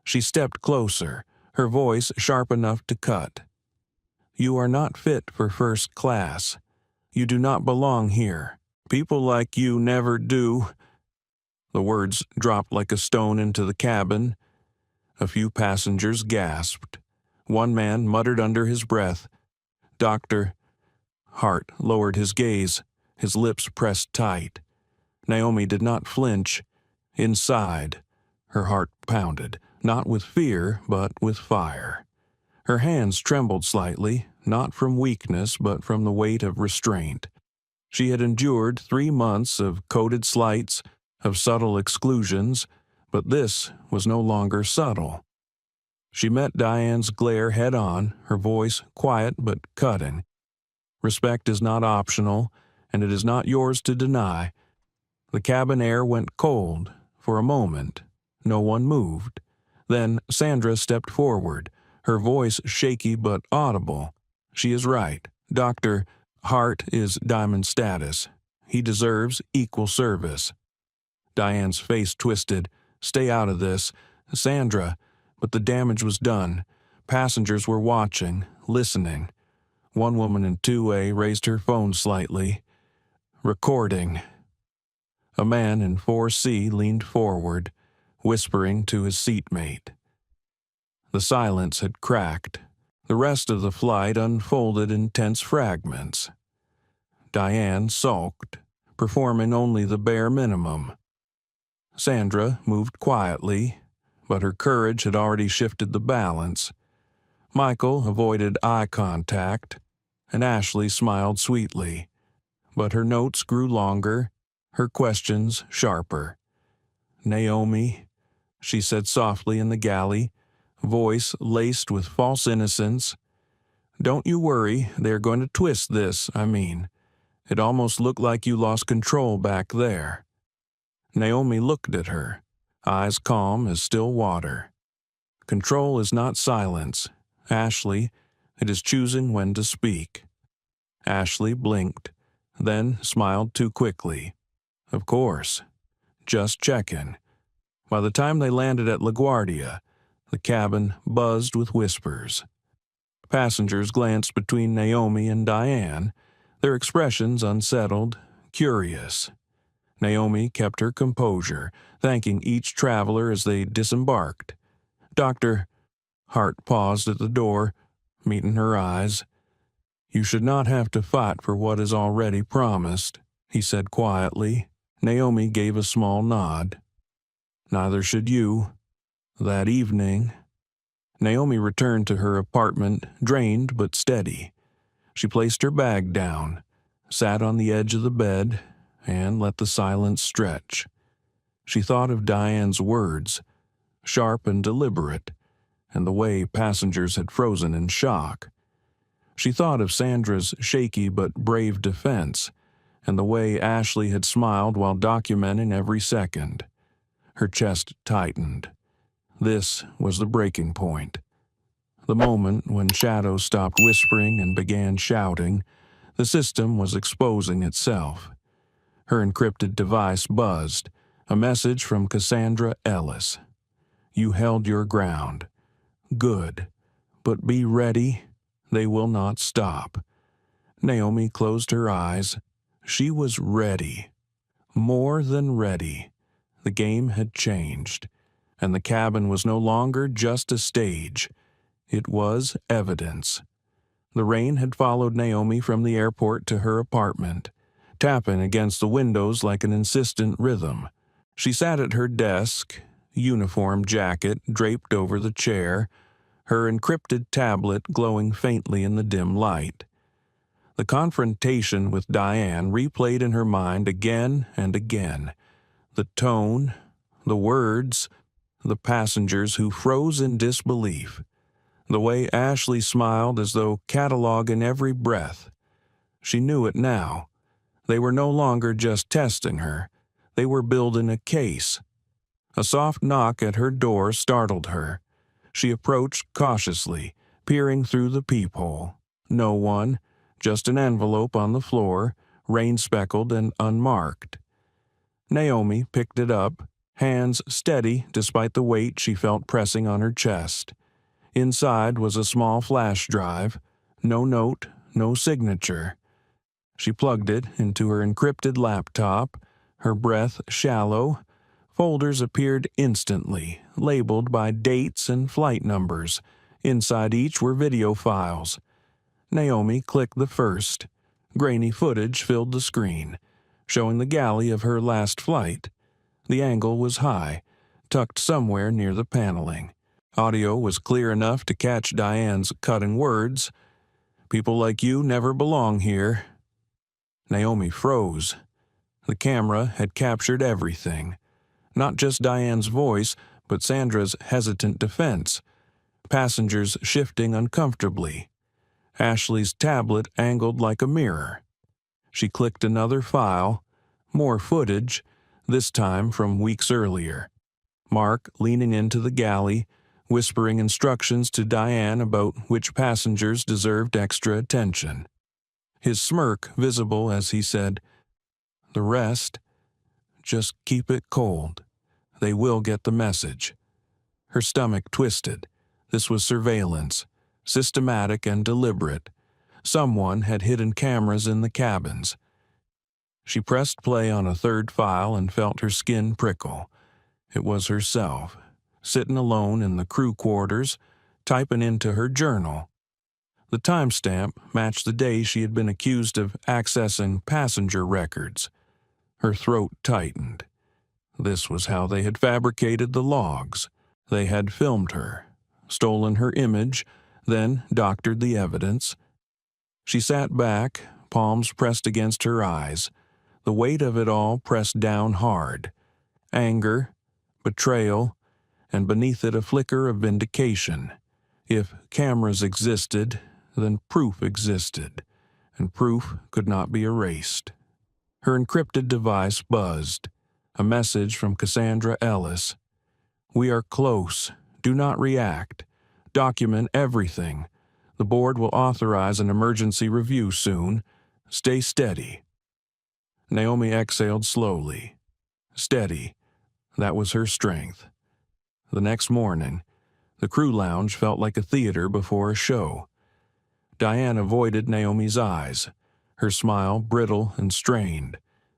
She stepped closer, her voice sharp enough to cut. You are not fit for first class. You do not belong here. People like you never do. The words dropped like a stone into the cabin. A few passengers gasped. One man muttered under his breath. Dr. Hart lowered his gaze, his lips pressed tight. Naomi did not flinch. Inside, her heart pounded, not with fear, but with fire. Her hands trembled slightly, not from weakness, but from the weight of restraint. She had endured 3 months of coded slights, of subtle exclusions, but this was no longer subtle. She met Diane's glare head-on, her voice quiet but cutting. Respect is not optional, and it is not yours to deny. The cabin air went cold. For a moment, no one moved. Then Sandra stepped forward, her voice shaky but audible. She is right. Dr. Hart is diamond status. He deserves equal service. Diane's face twisted. Stay out of this. Sandra. But the damage was done. Passengers were watching, listening. One woman in 2A raised her phone slightly. Recording. A man in 4C leaned forward, whispering to his seatmate. The silence had cracked. The rest of the flight unfolded in tense fragments. Diane sulked, performing only the bare minimum. Sandra moved quietly, but her courage had already shifted the balance. Michael avoided eye contact, and Ashley smiled sweetly. but her notes grew longer, her questions sharper. "Naomi," she said softly in the galley, voice laced with false innocence. "Don't you worry, they're going to twist this, I mean. It almost looked like you lost control back there." Naomi looked at her, eyes calm as still water. "Control is not silence, Ashley. It is choosing when to speak." Ashley blinked, then smiled too quickly. "Of course. Just checking." By the time they landed at LaGuardia, the cabin buzzed with whispers. Passengers glanced between Naomi and Diane, their expressions unsettled, curious. Naomi kept her composure, thanking each traveler as they disembarked. "Doctor," Hart paused at the door, meeting her eyes. "You should not have to fight for what is already promised," he said quietly. Naomi gave a small nod. "Neither should you." That evening, Naomi returned to her apartment, drained but steady. She placed her bag down, sat on the edge of the bed, and let the silence stretch. She thought of Diane's words, sharp and deliberate, and the way passengers had frozen in shock. She thought of Sandra's shaky but brave defense, and the way Ashley had smiled while documenting every second. Her chest tightened. This was the breaking point. The moment when Shadow stopped whispering and began shouting, the system was exposing itself. Her encrypted device buzzed, a message from Cassandra Ellis. "You held your ground. Good. But be ready. They will not stop." Naomi closed her eyes. She was ready. More than ready. The game had changed, and the cabin was no longer just a stage. It was evidence. The rain had followed Naomi from the airport to her apartment, tapping against the windows like an insistent rhythm. She sat at her desk, uniform jacket draped over the chair, her encrypted tablet glowing faintly in the dim light. The confrontation with Diane replayed in her mind again and again. The tone, the words, the passengers who froze in disbelief. The way Ashley smiled as though cataloging every breath. She knew it now. They were no longer just testing her. They were building a case. A soft knock at her door startled her. She approached cautiously, peering through the peephole. No one, just an envelope on the floor, rain-speckled and unmarked. Naomi picked it up, hands steady despite the weight she felt pressing on her chest. Inside was a small flash drive. No note, no signature. She plugged it into her encrypted laptop, her breath shallow. Folders appeared instantly, labeled by dates and flight numbers. Inside each were video files. Naomi clicked the first. Grainy footage filled the screen, showing the galley of her last flight. The angle was high, tucked somewhere near the paneling. Audio was clear enough to catch Diane's cutting words. "People like you never belong here." Naomi froze. The camera had captured everything. Not just Diane's voice, but Sandra's hesitant defense. Passengers shifting uncomfortably. Ashley's tablet angled like a mirror. She clicked another file. More footage, this time from weeks earlier. Mark leaning into the galley, whispering instructions to Diane about which passengers deserved extra attention. His smirk visible as he said, "The rest, just keep it cold. They will get the message." Her stomach twisted. This was surveillance, systematic and deliberate. Someone had hidden cameras in the cabins. She pressed play on a third file and felt her skin prickle. It was herself, sitting alone in the crew quarters, typing into her journal. The timestamp matched the day she had been accused of accessing passenger records. Her throat tightened. This was how they had fabricated the logs. They had filmed her, stolen her image, then doctored the evidence. She sat back, palms pressed against her eyes, the weight of it all pressed down hard. Anger, betrayal, and beneath it a flicker of vindication. If cameras existed, then proof existed, and proof could not be erased. Her encrypted device buzzed. A message from Cassandra Ellis. "We are close. Do not react. Document everything. The board will authorize an emergency review soon. Stay steady." Naomi exhaled slowly. Steady. That was her strength. The next morning, the crew lounge felt like a theater before a show. Diane avoided Naomi's eyes, her smile brittle and strained.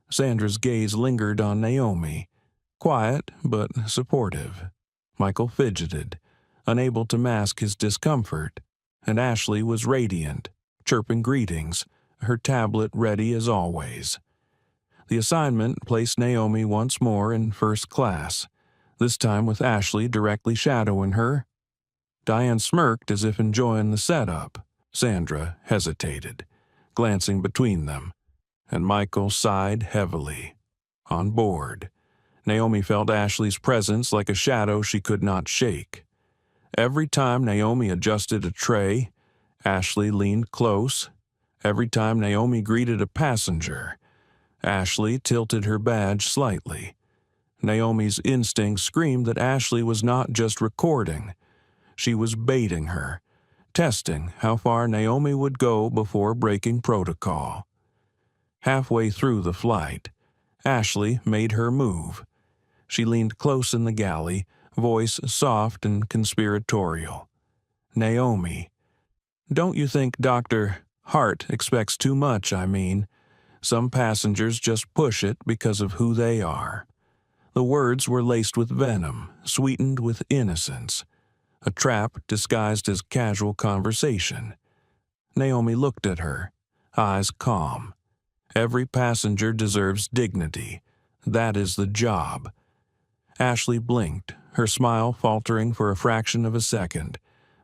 Sandra's gaze lingered on Naomi, quiet but supportive. Michael fidgeted, unable to mask his discomfort, and Ashley was radiant, chirping greetings, her tablet ready as always. The assignment placed Naomi once more in first class, this time with Ashley directly shadowing her. Diane smirked as if enjoying the setup. Sandra hesitated, glancing between them, and Michael sighed heavily. On board, Naomi felt Ashley's presence like a shadow she could not shake. Every time Naomi adjusted a tray, Ashley leaned close. Every time Naomi greeted a passenger, Ashley tilted her badge slightly. Naomi's instinct screamed that Ashley was not just recording. She was baiting her, testing how far Naomi would go before breaking protocol. Halfway through the flight, Ashley made her move. She leaned close in the galley, voice soft and conspiratorial. "Naomi, don't you think Dr. Hart expects too much, I mean? Some passengers just push it because of who they are." The words were laced with venom, sweetened with innocence. A trap disguised as casual conversation. Naomi looked at her, eyes calm. Every passenger deserves dignity. That is the job. Ashley blinked, her smile faltering for a fraction of a second.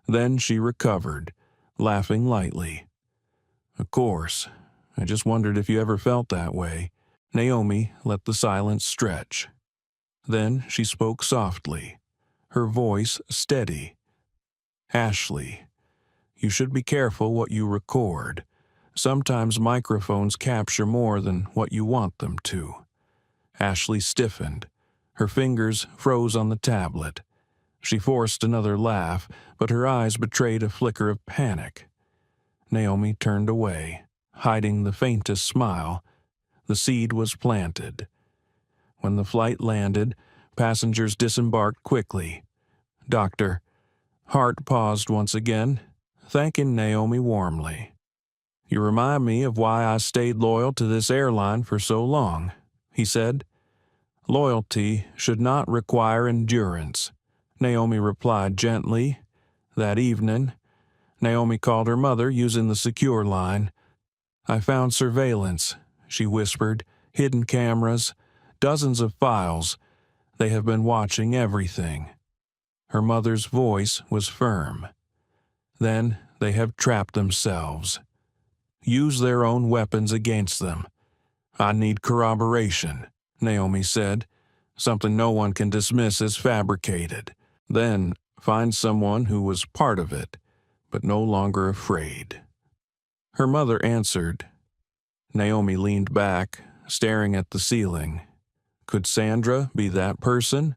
Then she recovered, laughing lightly. "Of course. I just wondered if you ever felt that way." Naomi let the silence stretch. Then she spoke softly, her voice steady. "Ashley, you should be careful what you record. Sometimes microphones capture more than what you want them to." Ashley stiffened. Her fingers froze on the tablet. She forced another laugh, but her eyes betrayed a flicker of panic. Naomi turned away, hiding the faintest smile. The seed was planted. When the flight landed, passengers disembarked quickly. Dr. Hart paused once again, thanking Naomi warmly. "You remind me of why I stayed loyal to this airline for so long," he said. "Loyalty should not require endurance," Naomi replied gently. That evening, Naomi called her mother using the secure line. "I found surveillance," she whispered, "hidden cameras, dozens of files. They have been watching everything." Her mother's voice was firm. "Then they have trapped themselves. Use their own weapons against them." "I need corroboration," Naomi said, "something no one can dismiss as fabricated. Then find someone who was part of it, but no longer afraid." Her mother answered. Naomi leaned back, staring at the ceiling. Could Sandra be that person?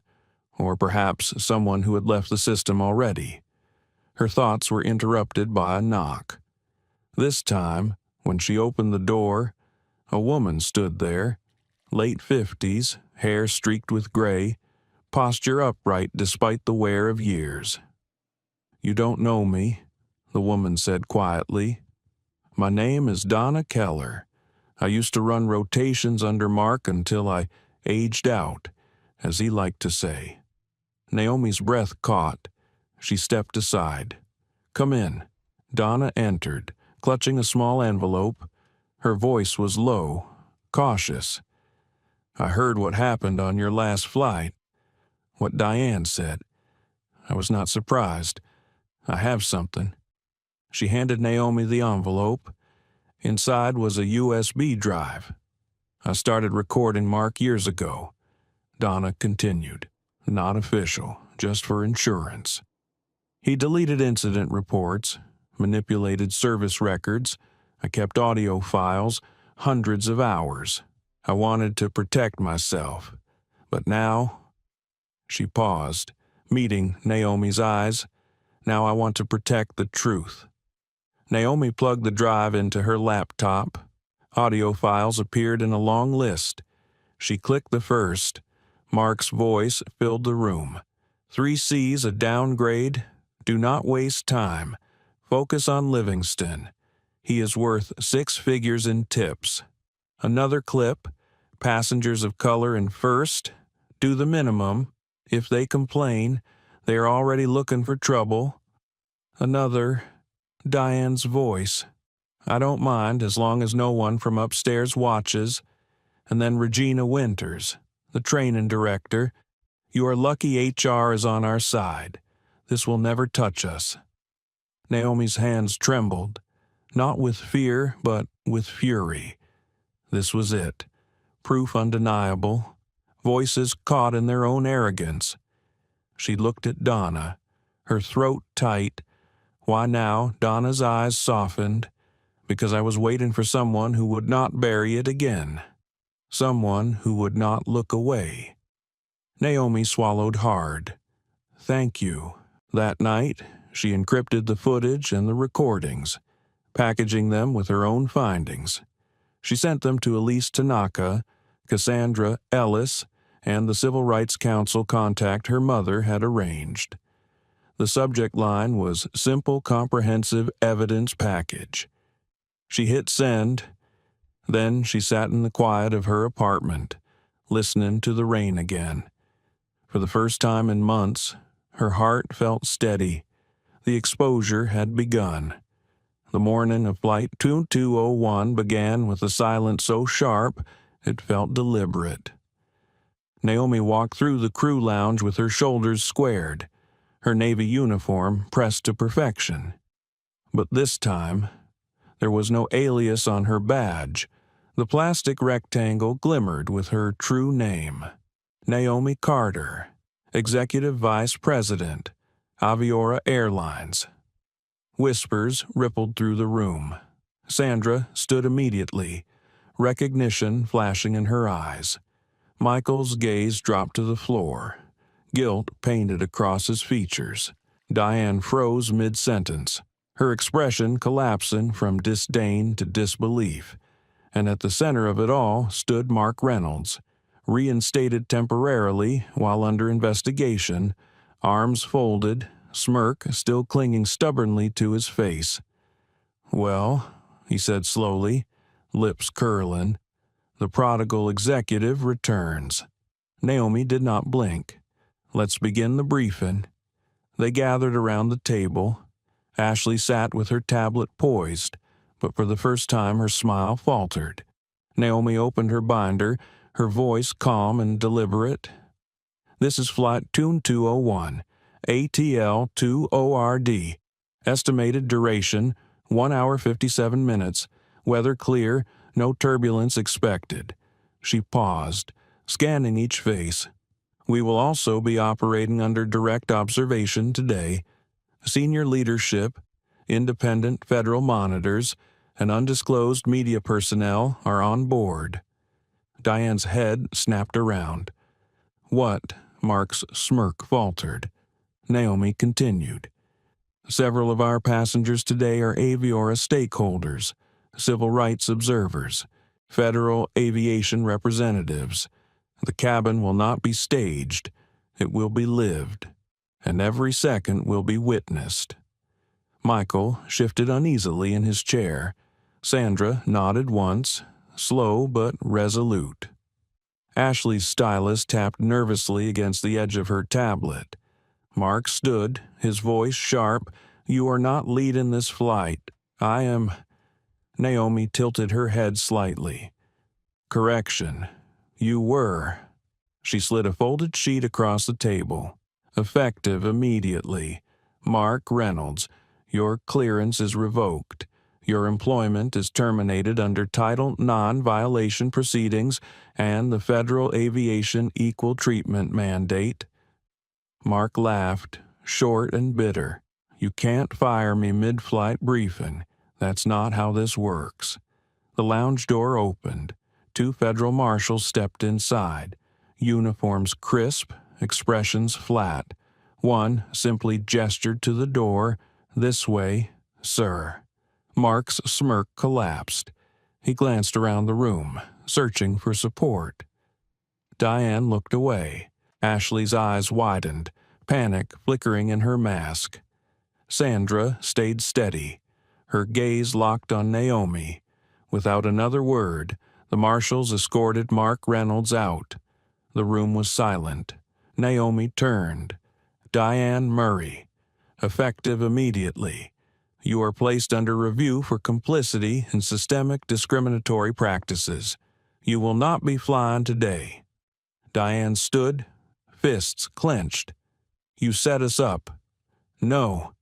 Or perhaps someone who had left the system already? Her thoughts were interrupted by a knock. This time, when she opened the door, a woman stood there, late 50s, hair streaked with gray, posture upright despite the wear of years. "You don't know me," the woman said quietly. "My name is Donna Keller. I used to run rotations under Mark until I aged out, as he liked to say." Naomi's breath caught. She stepped aside. "Come in." Donna entered, clutching a small envelope. Her voice was low, cautious. "I heard what happened on your last flight. What Diane said. I was not surprised. I have something." She handed Naomi the envelope. Inside was a USB drive. I started recording Mark years ago. Donna continued. Not official, just for insurance. He deleted incident reports, manipulated service records. I kept audio files, hundreds of hours. I wanted to protect myself. But now, she paused, meeting Naomi's eyes. Now I want to protect the truth. Naomi plugged the drive into her laptop. Audio files appeared in a long list. She clicked the first. Mark's voice filled the room. 3C's a downgrade. Do not waste time. Focus on Livingston. He is worth 6 figures in tips. Another clip. Passengers of color in first. Do the minimum. If they complain, they are already looking for trouble. Another. Diane's voice. I don't mind as long as no one from upstairs watches. And then Regina Winters, the training director. You are lucky HR is on our side. This will never touch us. Naomi's hands trembled, not with fear, but with fury. This was it. Proof undeniable. Voices caught in their own arrogance. She looked at Donna, her throat tight. Why now, Donna's eyes softened, because I was waiting for someone who would not bury it again. Someone who would not look away. Naomi swallowed hard. Thank you. That night, she encrypted the footage and the recordings, packaging them with her own findings. She sent them to Elise Tanaka, Cassandra Ellis, and the Civil Rights Council contact her mother had arranged. The subject line was Simple Comprehensive Evidence Package. She hit send. Then she sat in the quiet of her apartment, listening to the rain again. For the first time in months, her heart felt steady. The exposure had begun. The morning of Flight 2201 began with a silence so sharp it felt deliberate. Naomi walked through the crew lounge with her shoulders squared, her Navy uniform pressed to perfection. But this time, there was no alias on her badge. The plastic rectangle glimmered with her true name. Naomi Carter, Executive Vice President, Aviora Airlines. Whispers rippled through the room. Sandra stood immediately, recognition flashing in her eyes. Michael's gaze dropped to the floor. Guilt painted across his features. Diane froze mid-sentence, her expression collapsing from disdain to disbelief. And at the center of it all stood Mark Reynolds, reinstated temporarily while under investigation, arms folded, smirk still clinging stubbornly to his face. Well, he said slowly, lips curling, the prodigal executive returns. Naomi did not blink. Let's begin the briefing. They gathered around the table. Ashley sat with her tablet poised, but for the first time her smile faltered. Naomi opened her binder, her voice calm and deliberate. This is Flight 2201, ATL 2ORD. Estimated duration, 1 hour 57 minutes. Weather clear, no turbulence expected. She paused, scanning each face. We will also be operating under direct observation today. Senior leadership, independent federal monitors, and undisclosed media personnel are on board. Diane's head snapped around. What? Mark's smirk faltered. Naomi continued. Several of our passengers today are Aviora stakeholders, civil rights observers, federal aviation representatives. The cabin will not be staged. It will be lived, and every second will be witnessed. Michael shifted uneasily in his chair. Sandra nodded once, slow but resolute. Ashley's stylus tapped nervously against the edge of her tablet. Mark stood, his voice sharp. You are not leading this flight. I am... Naomi tilted her head slightly. Correction. You were. She slid a folded sheet across the table. Effective immediately. Mark Reynolds, your clearance is revoked. Your employment is terminated under Title Non-Violation Proceedings and the Federal Aviation Equal Treatment Mandate." Mark laughed, short and bitter. "You can't fire me mid-flight briefing. That's not how this works." The lounge door opened. 2 federal marshals stepped inside, uniforms crisp, expressions flat. One simply gestured to the door, "This way, sir." Mark's smirk collapsed. He glanced around the room, searching for support. Diane looked away. Ashley's eyes widened, panic flickering in her mask. Sandra stayed steady, her gaze locked on Naomi. Without another word, the marshals escorted Mark Reynolds out. The room was silent. Naomi turned. "Diane Murray. Effective immediately. You are placed under review for complicity in systemic discriminatory practices. You will not be flying today." Diane stood, fists clenched. "You set us up." "No,"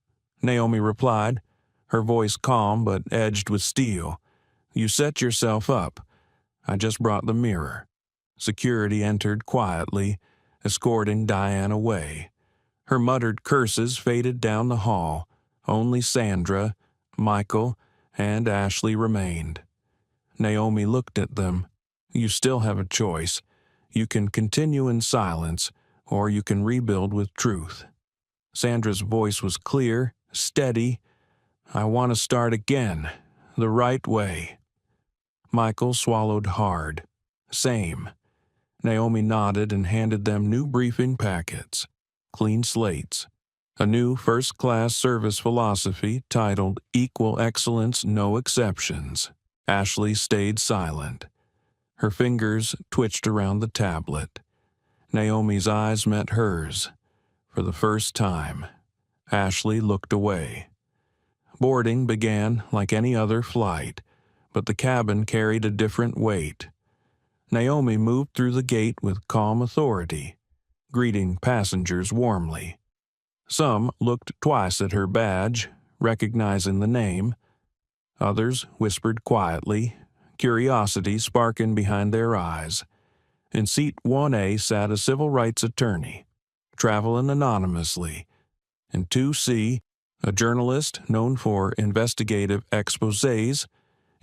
Naomi replied, her voice calm but edged with steel. "You set yourself up. I just brought the mirror." Security entered quietly, escorting Diane away. Her muttered curses faded down the hall. Only Sandra, Michael, and Ashley remained. Naomi looked at them. "You still have a choice. You can continue in silence, or you can rebuild with truth." Sandra's voice was clear, steady. "I want to start again, the right way." Michael swallowed hard. "Same." Naomi nodded and handed them new briefing packets. Clean slates. A new first-class service philosophy titled "Equal Excellence, No Exceptions." Ashley stayed silent. Her fingers twitched around the tablet. Naomi's eyes met hers. For the first time, Ashley looked away. Boarding began like any other flight, but the cabin carried a different weight. Naomi moved through the gate with calm authority, greeting passengers warmly. Some looked twice at her badge, recognizing the name. Others whispered quietly, curiosity sparking behind their eyes. In seat 1A sat a civil rights attorney, traveling anonymously. In 2C, a journalist known for investigative exposés.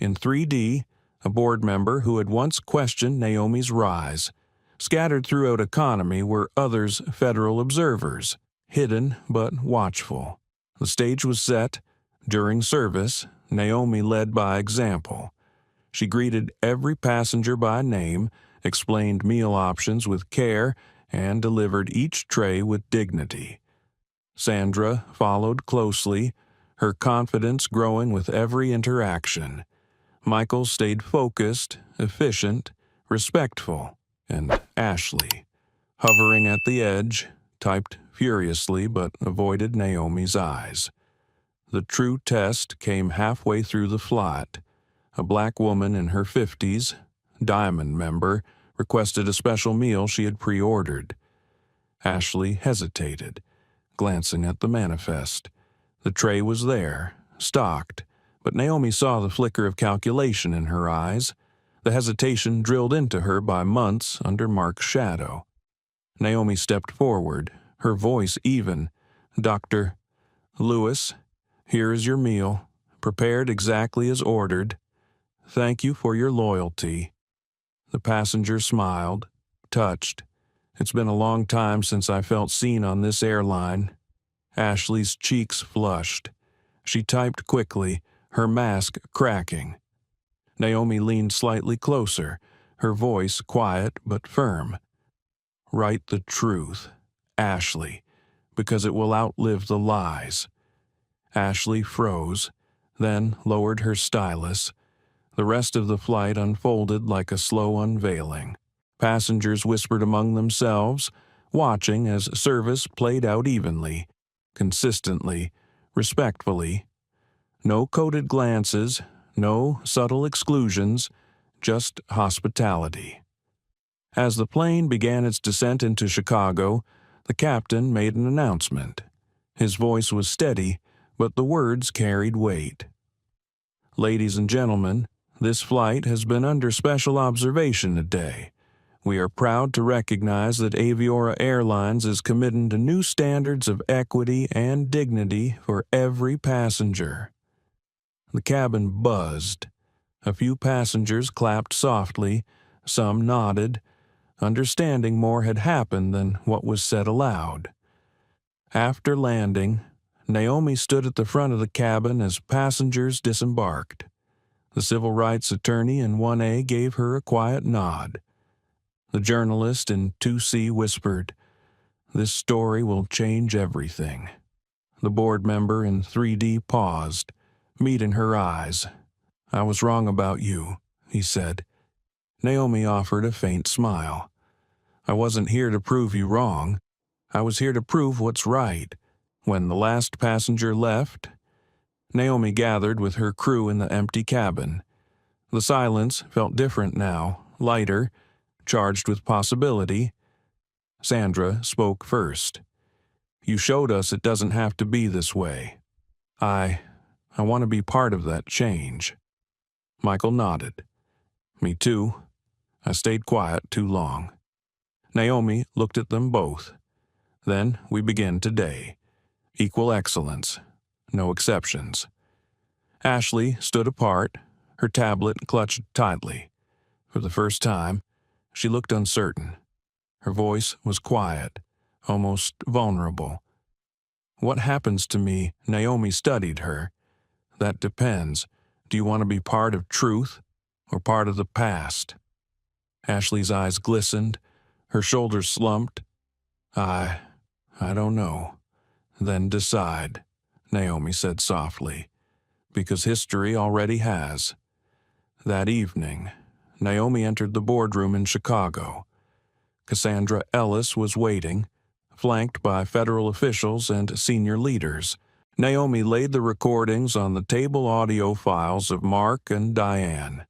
In 3D, a board member who had once questioned Naomi's rise. Scattered throughout economy were others federal observers, hidden but watchful. The stage was set. During service, Naomi led by example. She greeted every passenger by name, explained meal options with care, and delivered each tray with dignity. Sandra followed closely, her confidence growing with every interaction. Michael stayed focused, efficient, respectful, and Ashley, hovering at the edge, typed furiously but avoided Naomi's eyes. The true test came halfway through the flight. A black woman in her 50s, Diamond member, requested a special meal she had pre-ordered. Ashley hesitated, glancing at the manifest. The tray was there, stocked, but Naomi saw the flicker of calculation in her eyes, the hesitation drilled into her by months under Mark's shadow. Naomi stepped forward, her voice even. "Dr. Lewis, here is your meal, prepared exactly as ordered. Thank you for your loyalty." The passenger smiled, touched. "It's been a long time since I felt seen on this airline." Ashley's cheeks flushed. She typed quickly, her mask cracking. Naomi leaned slightly closer, her voice quiet but firm. "Write the truth, Ashley, because it will outlive the lies." Ashley froze, then lowered her stylus. The rest of the flight unfolded like a slow unveiling. Passengers whispered among themselves, watching as service played out evenly, consistently, respectfully. No coded glances, no subtle exclusions, just hospitality. As the plane began its descent into Chicago, the captain made an announcement. His voice was steady, but the words carried weight. Ladies and gentlemen, this flight has been under special observation today. We are proud to recognize that Aviora Airlines is committing to new standards of equity and dignity for every passenger." The cabin buzzed. A few passengers clapped softly, some nodded, understanding more had happened than what was said aloud. After landing, Naomi stood at the front of the cabin as passengers disembarked. The civil rights attorney in 1A gave her a quiet nod. The journalist in 2C whispered, "This story will change everything." The board member in 3D paused, meeting her eyes. "I was wrong about you," he said. Naomi offered a faint smile. "I wasn't here to prove you wrong. I was here to prove what's right." When the last passenger left, Naomi gathered with her crew in the empty cabin. The silence felt different now, lighter, charged with possibility. Sandra spoke first. "You showed us it doesn't have to be this way. I want to be part of that change." Michael nodded. "Me too. I stayed quiet too long." Naomi looked at them both. "Then we begin today. Equal excellence. No exceptions." Ashley stood apart, her tablet clutched tightly. For the first time, she looked uncertain. Her voice was quiet, almost vulnerable. "What happens to me?" Naomi studied her. "That depends. Do you want to be part of truth or part of the past?" Ashley's eyes glistened, her shoulders slumped. I don't know." "Then decide," Naomi said softly, "because history already has." That evening, Naomi entered the boardroom in Chicago. Cassandra Ellis was waiting, flanked by federal officials and senior leaders. Naomi laid the recordings on the table audio files of Mark and Diane.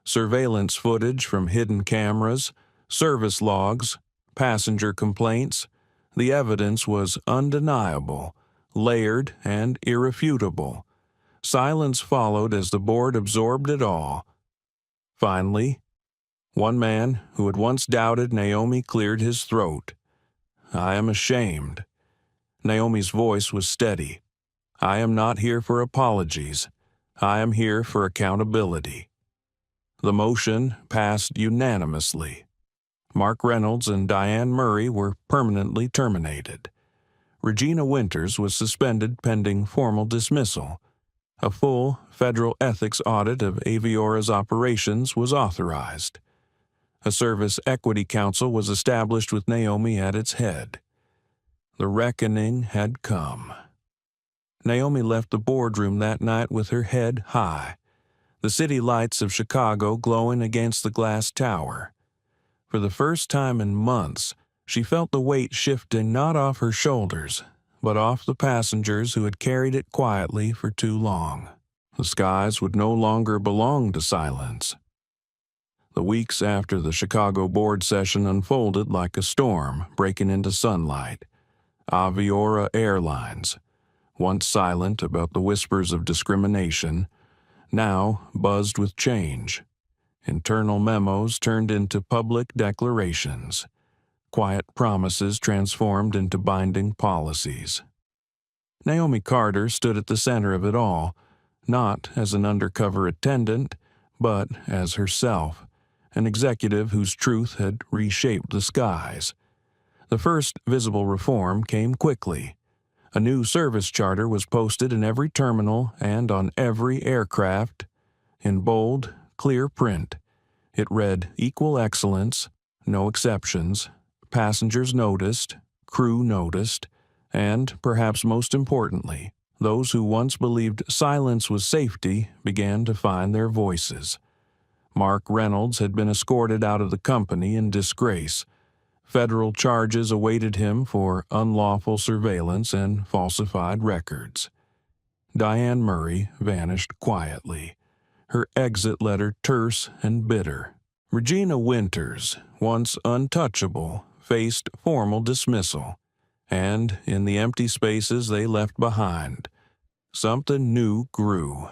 Surveillance footage from hidden cameras, service logs, passenger complaints. The evidence was undeniable, layered, and irrefutable. Silence followed as the board absorbed it all. Finally, one man who had once doubted Naomi cleared his throat. "I am ashamed." Naomi's voice was steady. "I am not here for apologies. I am here for accountability." The motion passed unanimously. Mark Reynolds and Diane Murray were permanently terminated. Regina Winters was suspended pending formal dismissal. A full federal ethics audit of Aviora's operations was authorized. A Service Equity Council was established with Naomi at its head. The reckoning had come. Naomi left the boardroom that night with her head high, the city lights of Chicago glowing against the glass tower. For the first time in months, she felt the weight shifting not off her shoulders, but off the passengers who had carried it quietly for too long. The skies would no longer belong to silence. The weeks after the Chicago board session unfolded like a storm breaking into sunlight. Aviora Airlines, once silent about the whispers of discrimination, now buzzed with change. Internal memos turned into public declarations. Quiet promises transformed into binding policies. Naomi Carter stood at the center of it all, not as an undercover attendant, but as herself, an executive whose truth had reshaped the skies. The first visible reform came quickly. A new service charter was posted in every terminal and on every aircraft. In bold, clear print, it read "Equal excellence, no exceptions." Passengers noticed, crew noticed, and, perhaps most importantly, those who once believed silence was safety began to find their voices. Mark Reynolds had been escorted out of the company in disgrace. Federal charges awaited him for unlawful surveillance and falsified records. Diane Murray vanished quietly, her exit letter terse and bitter. Regina Winters, once untouchable, faced formal dismissal, and in the empty spaces they left behind, something new grew.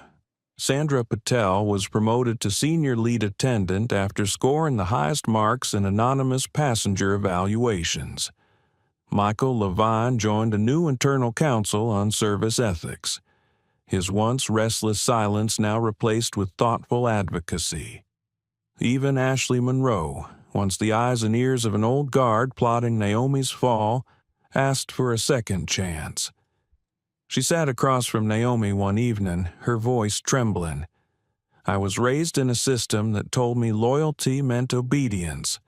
Sandra Patel was promoted to senior lead attendant after scoring the highest marks in anonymous passenger evaluations. Michael Levine joined a new internal council on service ethics, his once restless silence now replaced with thoughtful advocacy. Even Ashley Monroe, once the eyes and ears of an old guard plotting Naomi's fall, asked for a second chance. She sat across from Naomi one evening, her voice trembling. "I was raised in a system that told me loyalty meant obedience,"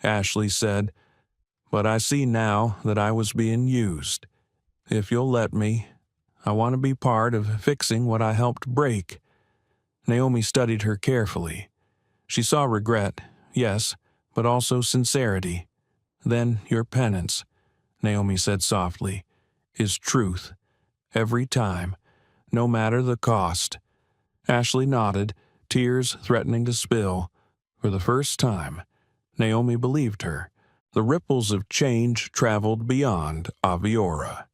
Ashley said, "but I see now that I was being used. If you'll let me, I want to be part of fixing what I helped break." Naomi studied her carefully. She saw regret, yes, but also sincerity. "Then your penance," Naomi said softly, "is truth. Every time, no matter the cost." Ashley nodded, tears threatening to spill. For the first time, Naomi believed her. The ripples of change traveled beyond Aviora.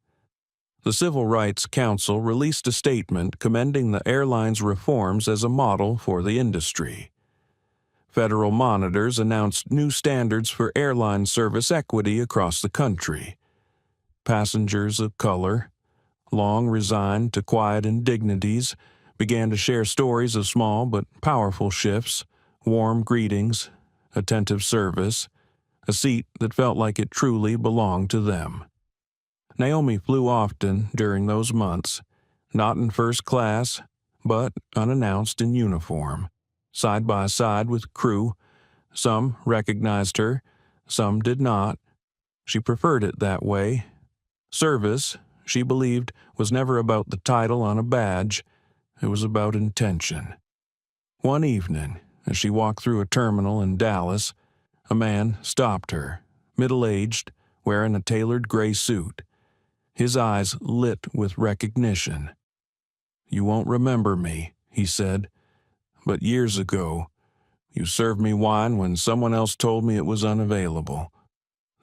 The Civil Rights Council released a statement commending the airline's reforms as a model for the industry. Federal monitors announced new standards for airline service equity across the country. Passengers of color, long resigned to quiet indignities, began to share stories of small but powerful shifts, warm greetings, attentive service, a seat that felt like it truly belonged to them. Naomi flew often during those months, not in first class, but unannounced in uniform, side by side with crew. Some recognized her, some did not. She preferred it that way. Service, she believed, was never about the title on a badge. It was about intention. One evening, as she walked through a terminal in Dallas, a man stopped her, middle-aged, wearing a tailored gray suit. His eyes lit with recognition. "You won't remember me," he said, "but years ago, you served me wine when someone else told me it was unavailable.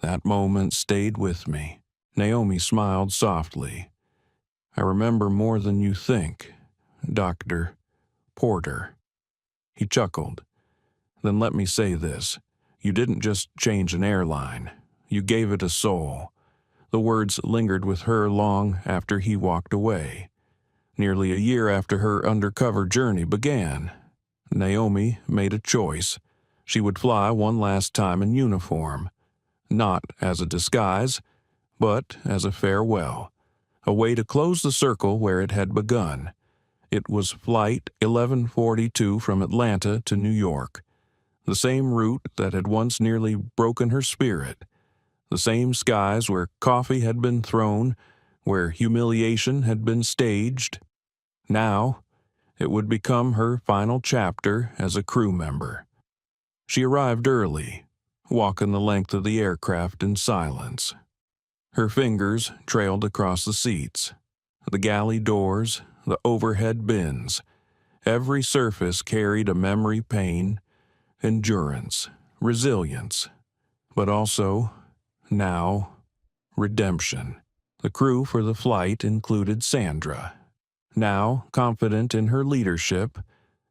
That moment stayed with me." Naomi smiled softly. "I remember more than you think, Dr. Porter." He chuckled. "Then let me say this. You didn't just change an airline. You gave it a soul." The words lingered with her long after he walked away. Nearly a year after her undercover journey began, Naomi made a choice. She would fly one last time in uniform, not as a disguise, but as a farewell, a way to close the circle where it had begun. It was Flight 1142 from Atlanta to New York, the same route that had once nearly broken her spirit, the same skies where coffee had been thrown, where humiliation had been staged. Now, it would become her final chapter as a crew member. She arrived early, walking the length of the aircraft in silence. Her fingers trailed across the seats, the galley doors, the overhead bins. Every surface carried a memory pain, endurance, resilience, but also, now, redemption. The crew for the flight included Sandra, now confident in her leadership,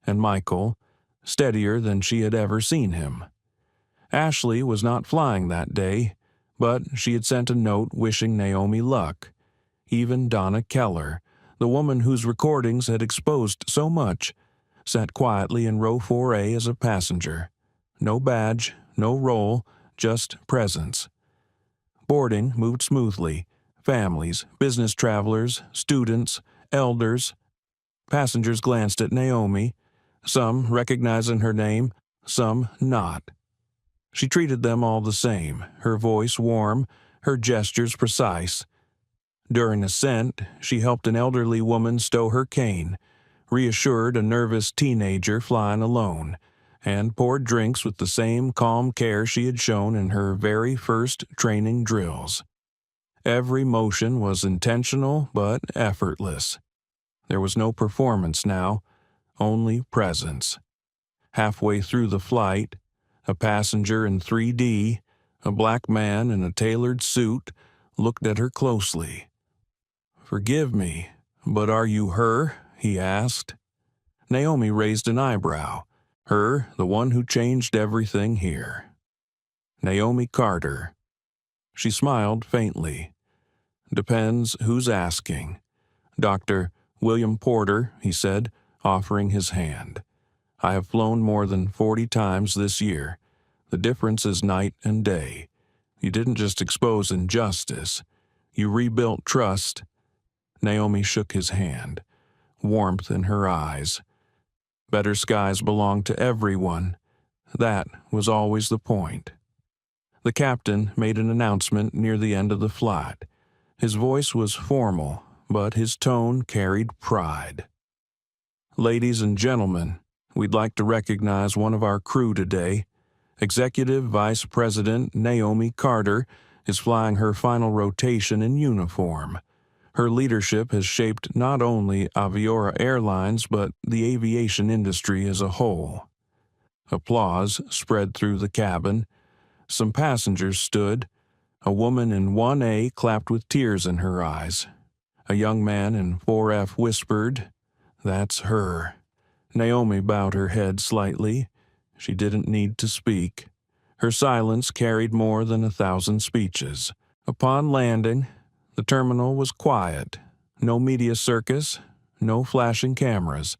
and Michael, steadier than she had ever seen him. Ashley was not flying that day, but she had sent a note wishing Naomi luck. Even Donna Keller, the woman whose recordings had exposed so much, sat quietly in row 4A as a passenger. No badge, no role, just presence. Boarding moved smoothly. Families, business travelers, students, elders. Passengers glanced at Naomi, some recognizing her name, some not. She treated them all the same, her voice warm, her gestures precise. During ascent, she helped an elderly woman stow her cane, reassured a nervous teenager flying alone, and poured drinks with the same calm care she had shown in her very first training drills. Every motion was intentional but effortless. There was no performance now, only presence. Halfway through the flight, a passenger in 3D, a black man in a tailored suit, looked at her closely. "Forgive me, but are you her?" he asked. Naomi raised an eyebrow. Her, the one who changed everything here. Naomi Carter. She smiled faintly. Depends who's asking. Dr. William Porter, he said, offering his hand. I have flown more than 40 times this year. The difference is night and day. You didn't just expose injustice. You rebuilt trust. Naomi shook his hand, warmth in her eyes. Better skies belong to everyone. That was always the point. The captain made an announcement near the end of the flight. His voice was formal, but his tone carried pride. Ladies and gentlemen, we'd like to recognize one of our crew today. Executive Vice President Naomi Carter is flying her final rotation in uniform. Her leadership has shaped not only Aviora Airlines but the aviation industry as a whole. Applause spread through the cabin. Some passengers stood. A woman in 1A clapped with tears in her eyes. A young man in 4F whispered, "That's her." Naomi bowed her head slightly. She didn't need to speak. Her silence carried more than 1,000 speeches. Upon landing, the terminal was quiet. No media circus, no flashing cameras.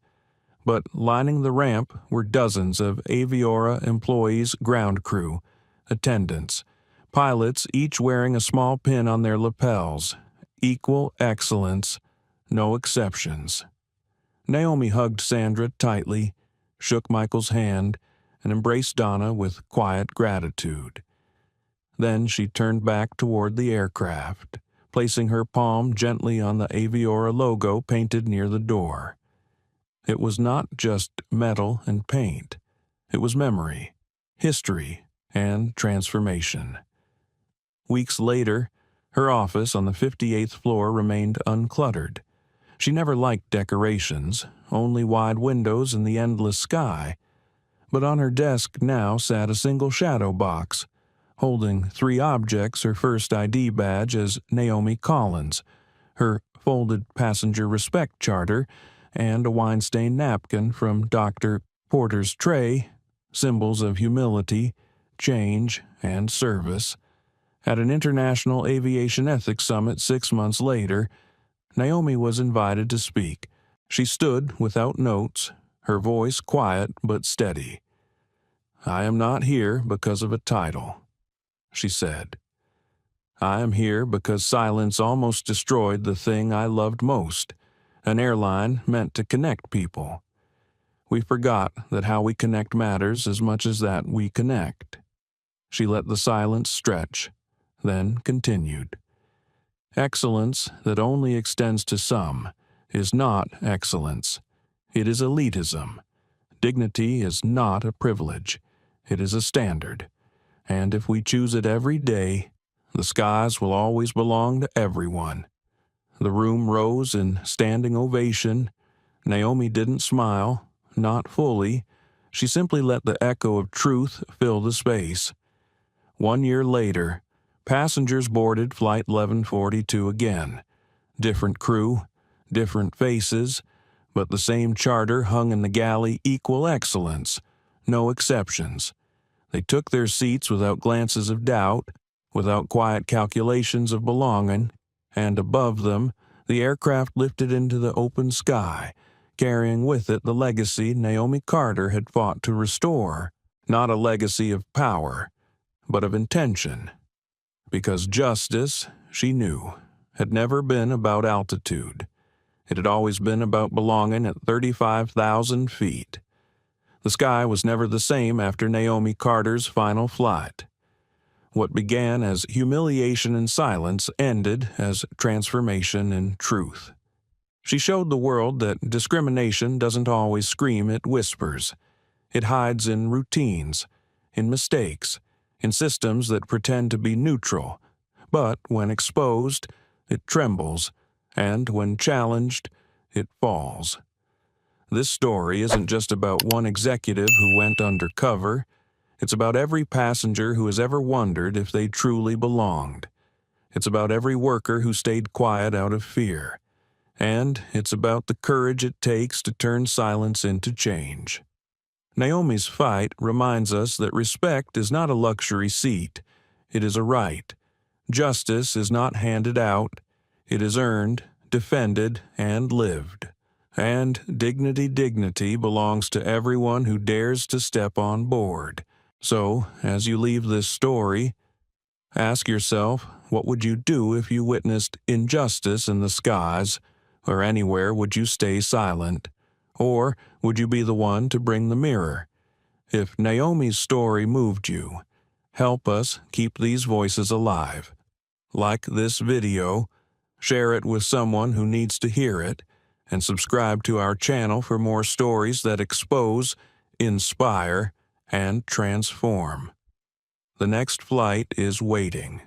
But lining the ramp were dozens of Aviora employees, ground crew, attendants, pilots, each wearing a small pin on their lapels. Equal excellence, no exceptions. Naomi hugged Sandra tightly, shook Michael's hand, and embraced Donna with quiet gratitude. Then she turned back toward the aircraft, placing her palm gently on the Aviora logo painted near the door. It was not just metal and paint. It was memory, history, and transformation. Weeks later, her office on the 58th floor remained uncluttered. She never liked decorations, only wide windows and the endless sky. But on her desk now sat a single shadow box, holding 3 objects: her first ID badge as Naomi Collins, her folded passenger respect charter, and a wine-stained napkin from Dr. Porter's tray, symbols of humility, change, and service. At an International Aviation Ethics Summit 6 months later, Naomi was invited to speak. She stood without notes, her voice quiet but steady. "I am not here because of a title," she said. "I am here because silence almost destroyed the thing I loved most, an airline meant to connect people. We forgot that how we connect matters as much as that we connect." She let the silence stretch, then continued. "Excellence that only extends to some is not excellence. It is elitism. Dignity is not a privilege. It is a standard. And if we choose it every day, the skies will always belong to everyone." The room rose in standing ovation. Naomi didn't smile, not fully. She simply let the echo of truth fill the space. 1 year later, passengers boarded Flight 1142 again. Different crew, different faces, but the same charter hung in the galley: equal excellence, no exceptions. They took their seats without glances of doubt, without quiet calculations of belonging, and above them, the aircraft lifted into the open sky, carrying with it the legacy Naomi Carter had fought to restore. Not a legacy of power, but of intention. Because justice, she knew, had never been about altitude. It had always been about belonging at 35,000 feet. The sky was never the same after Naomi Carter's final flight. What began as humiliation and silence ended as transformation and truth. She showed the world that discrimination doesn't always scream, it whispers. It hides in routines, in mistakes, in systems that pretend to be neutral. But when exposed, it trembles, and when challenged, it falls. This story isn't just about one executive who went undercover. It's about every passenger who has ever wondered if they truly belonged. It's about every worker who stayed quiet out of fear. And it's about the courage it takes to turn silence into change. Naomi's fight reminds us that respect is not a luxury seat. It is a right. Justice is not handed out. It is earned, defended, and lived. And dignity belongs to everyone who dares to step on board. So, as you leave this story, ask yourself, what would you do if you witnessed injustice in the skies, or anywhere would you stay silent? Or would you be the one to bring the mirror? If Naomi's story moved you, help us keep these voices alive. Like this video, share it with someone who needs to hear it, and subscribe to our channel for more stories that expose, inspire, and transform. The next flight is waiting.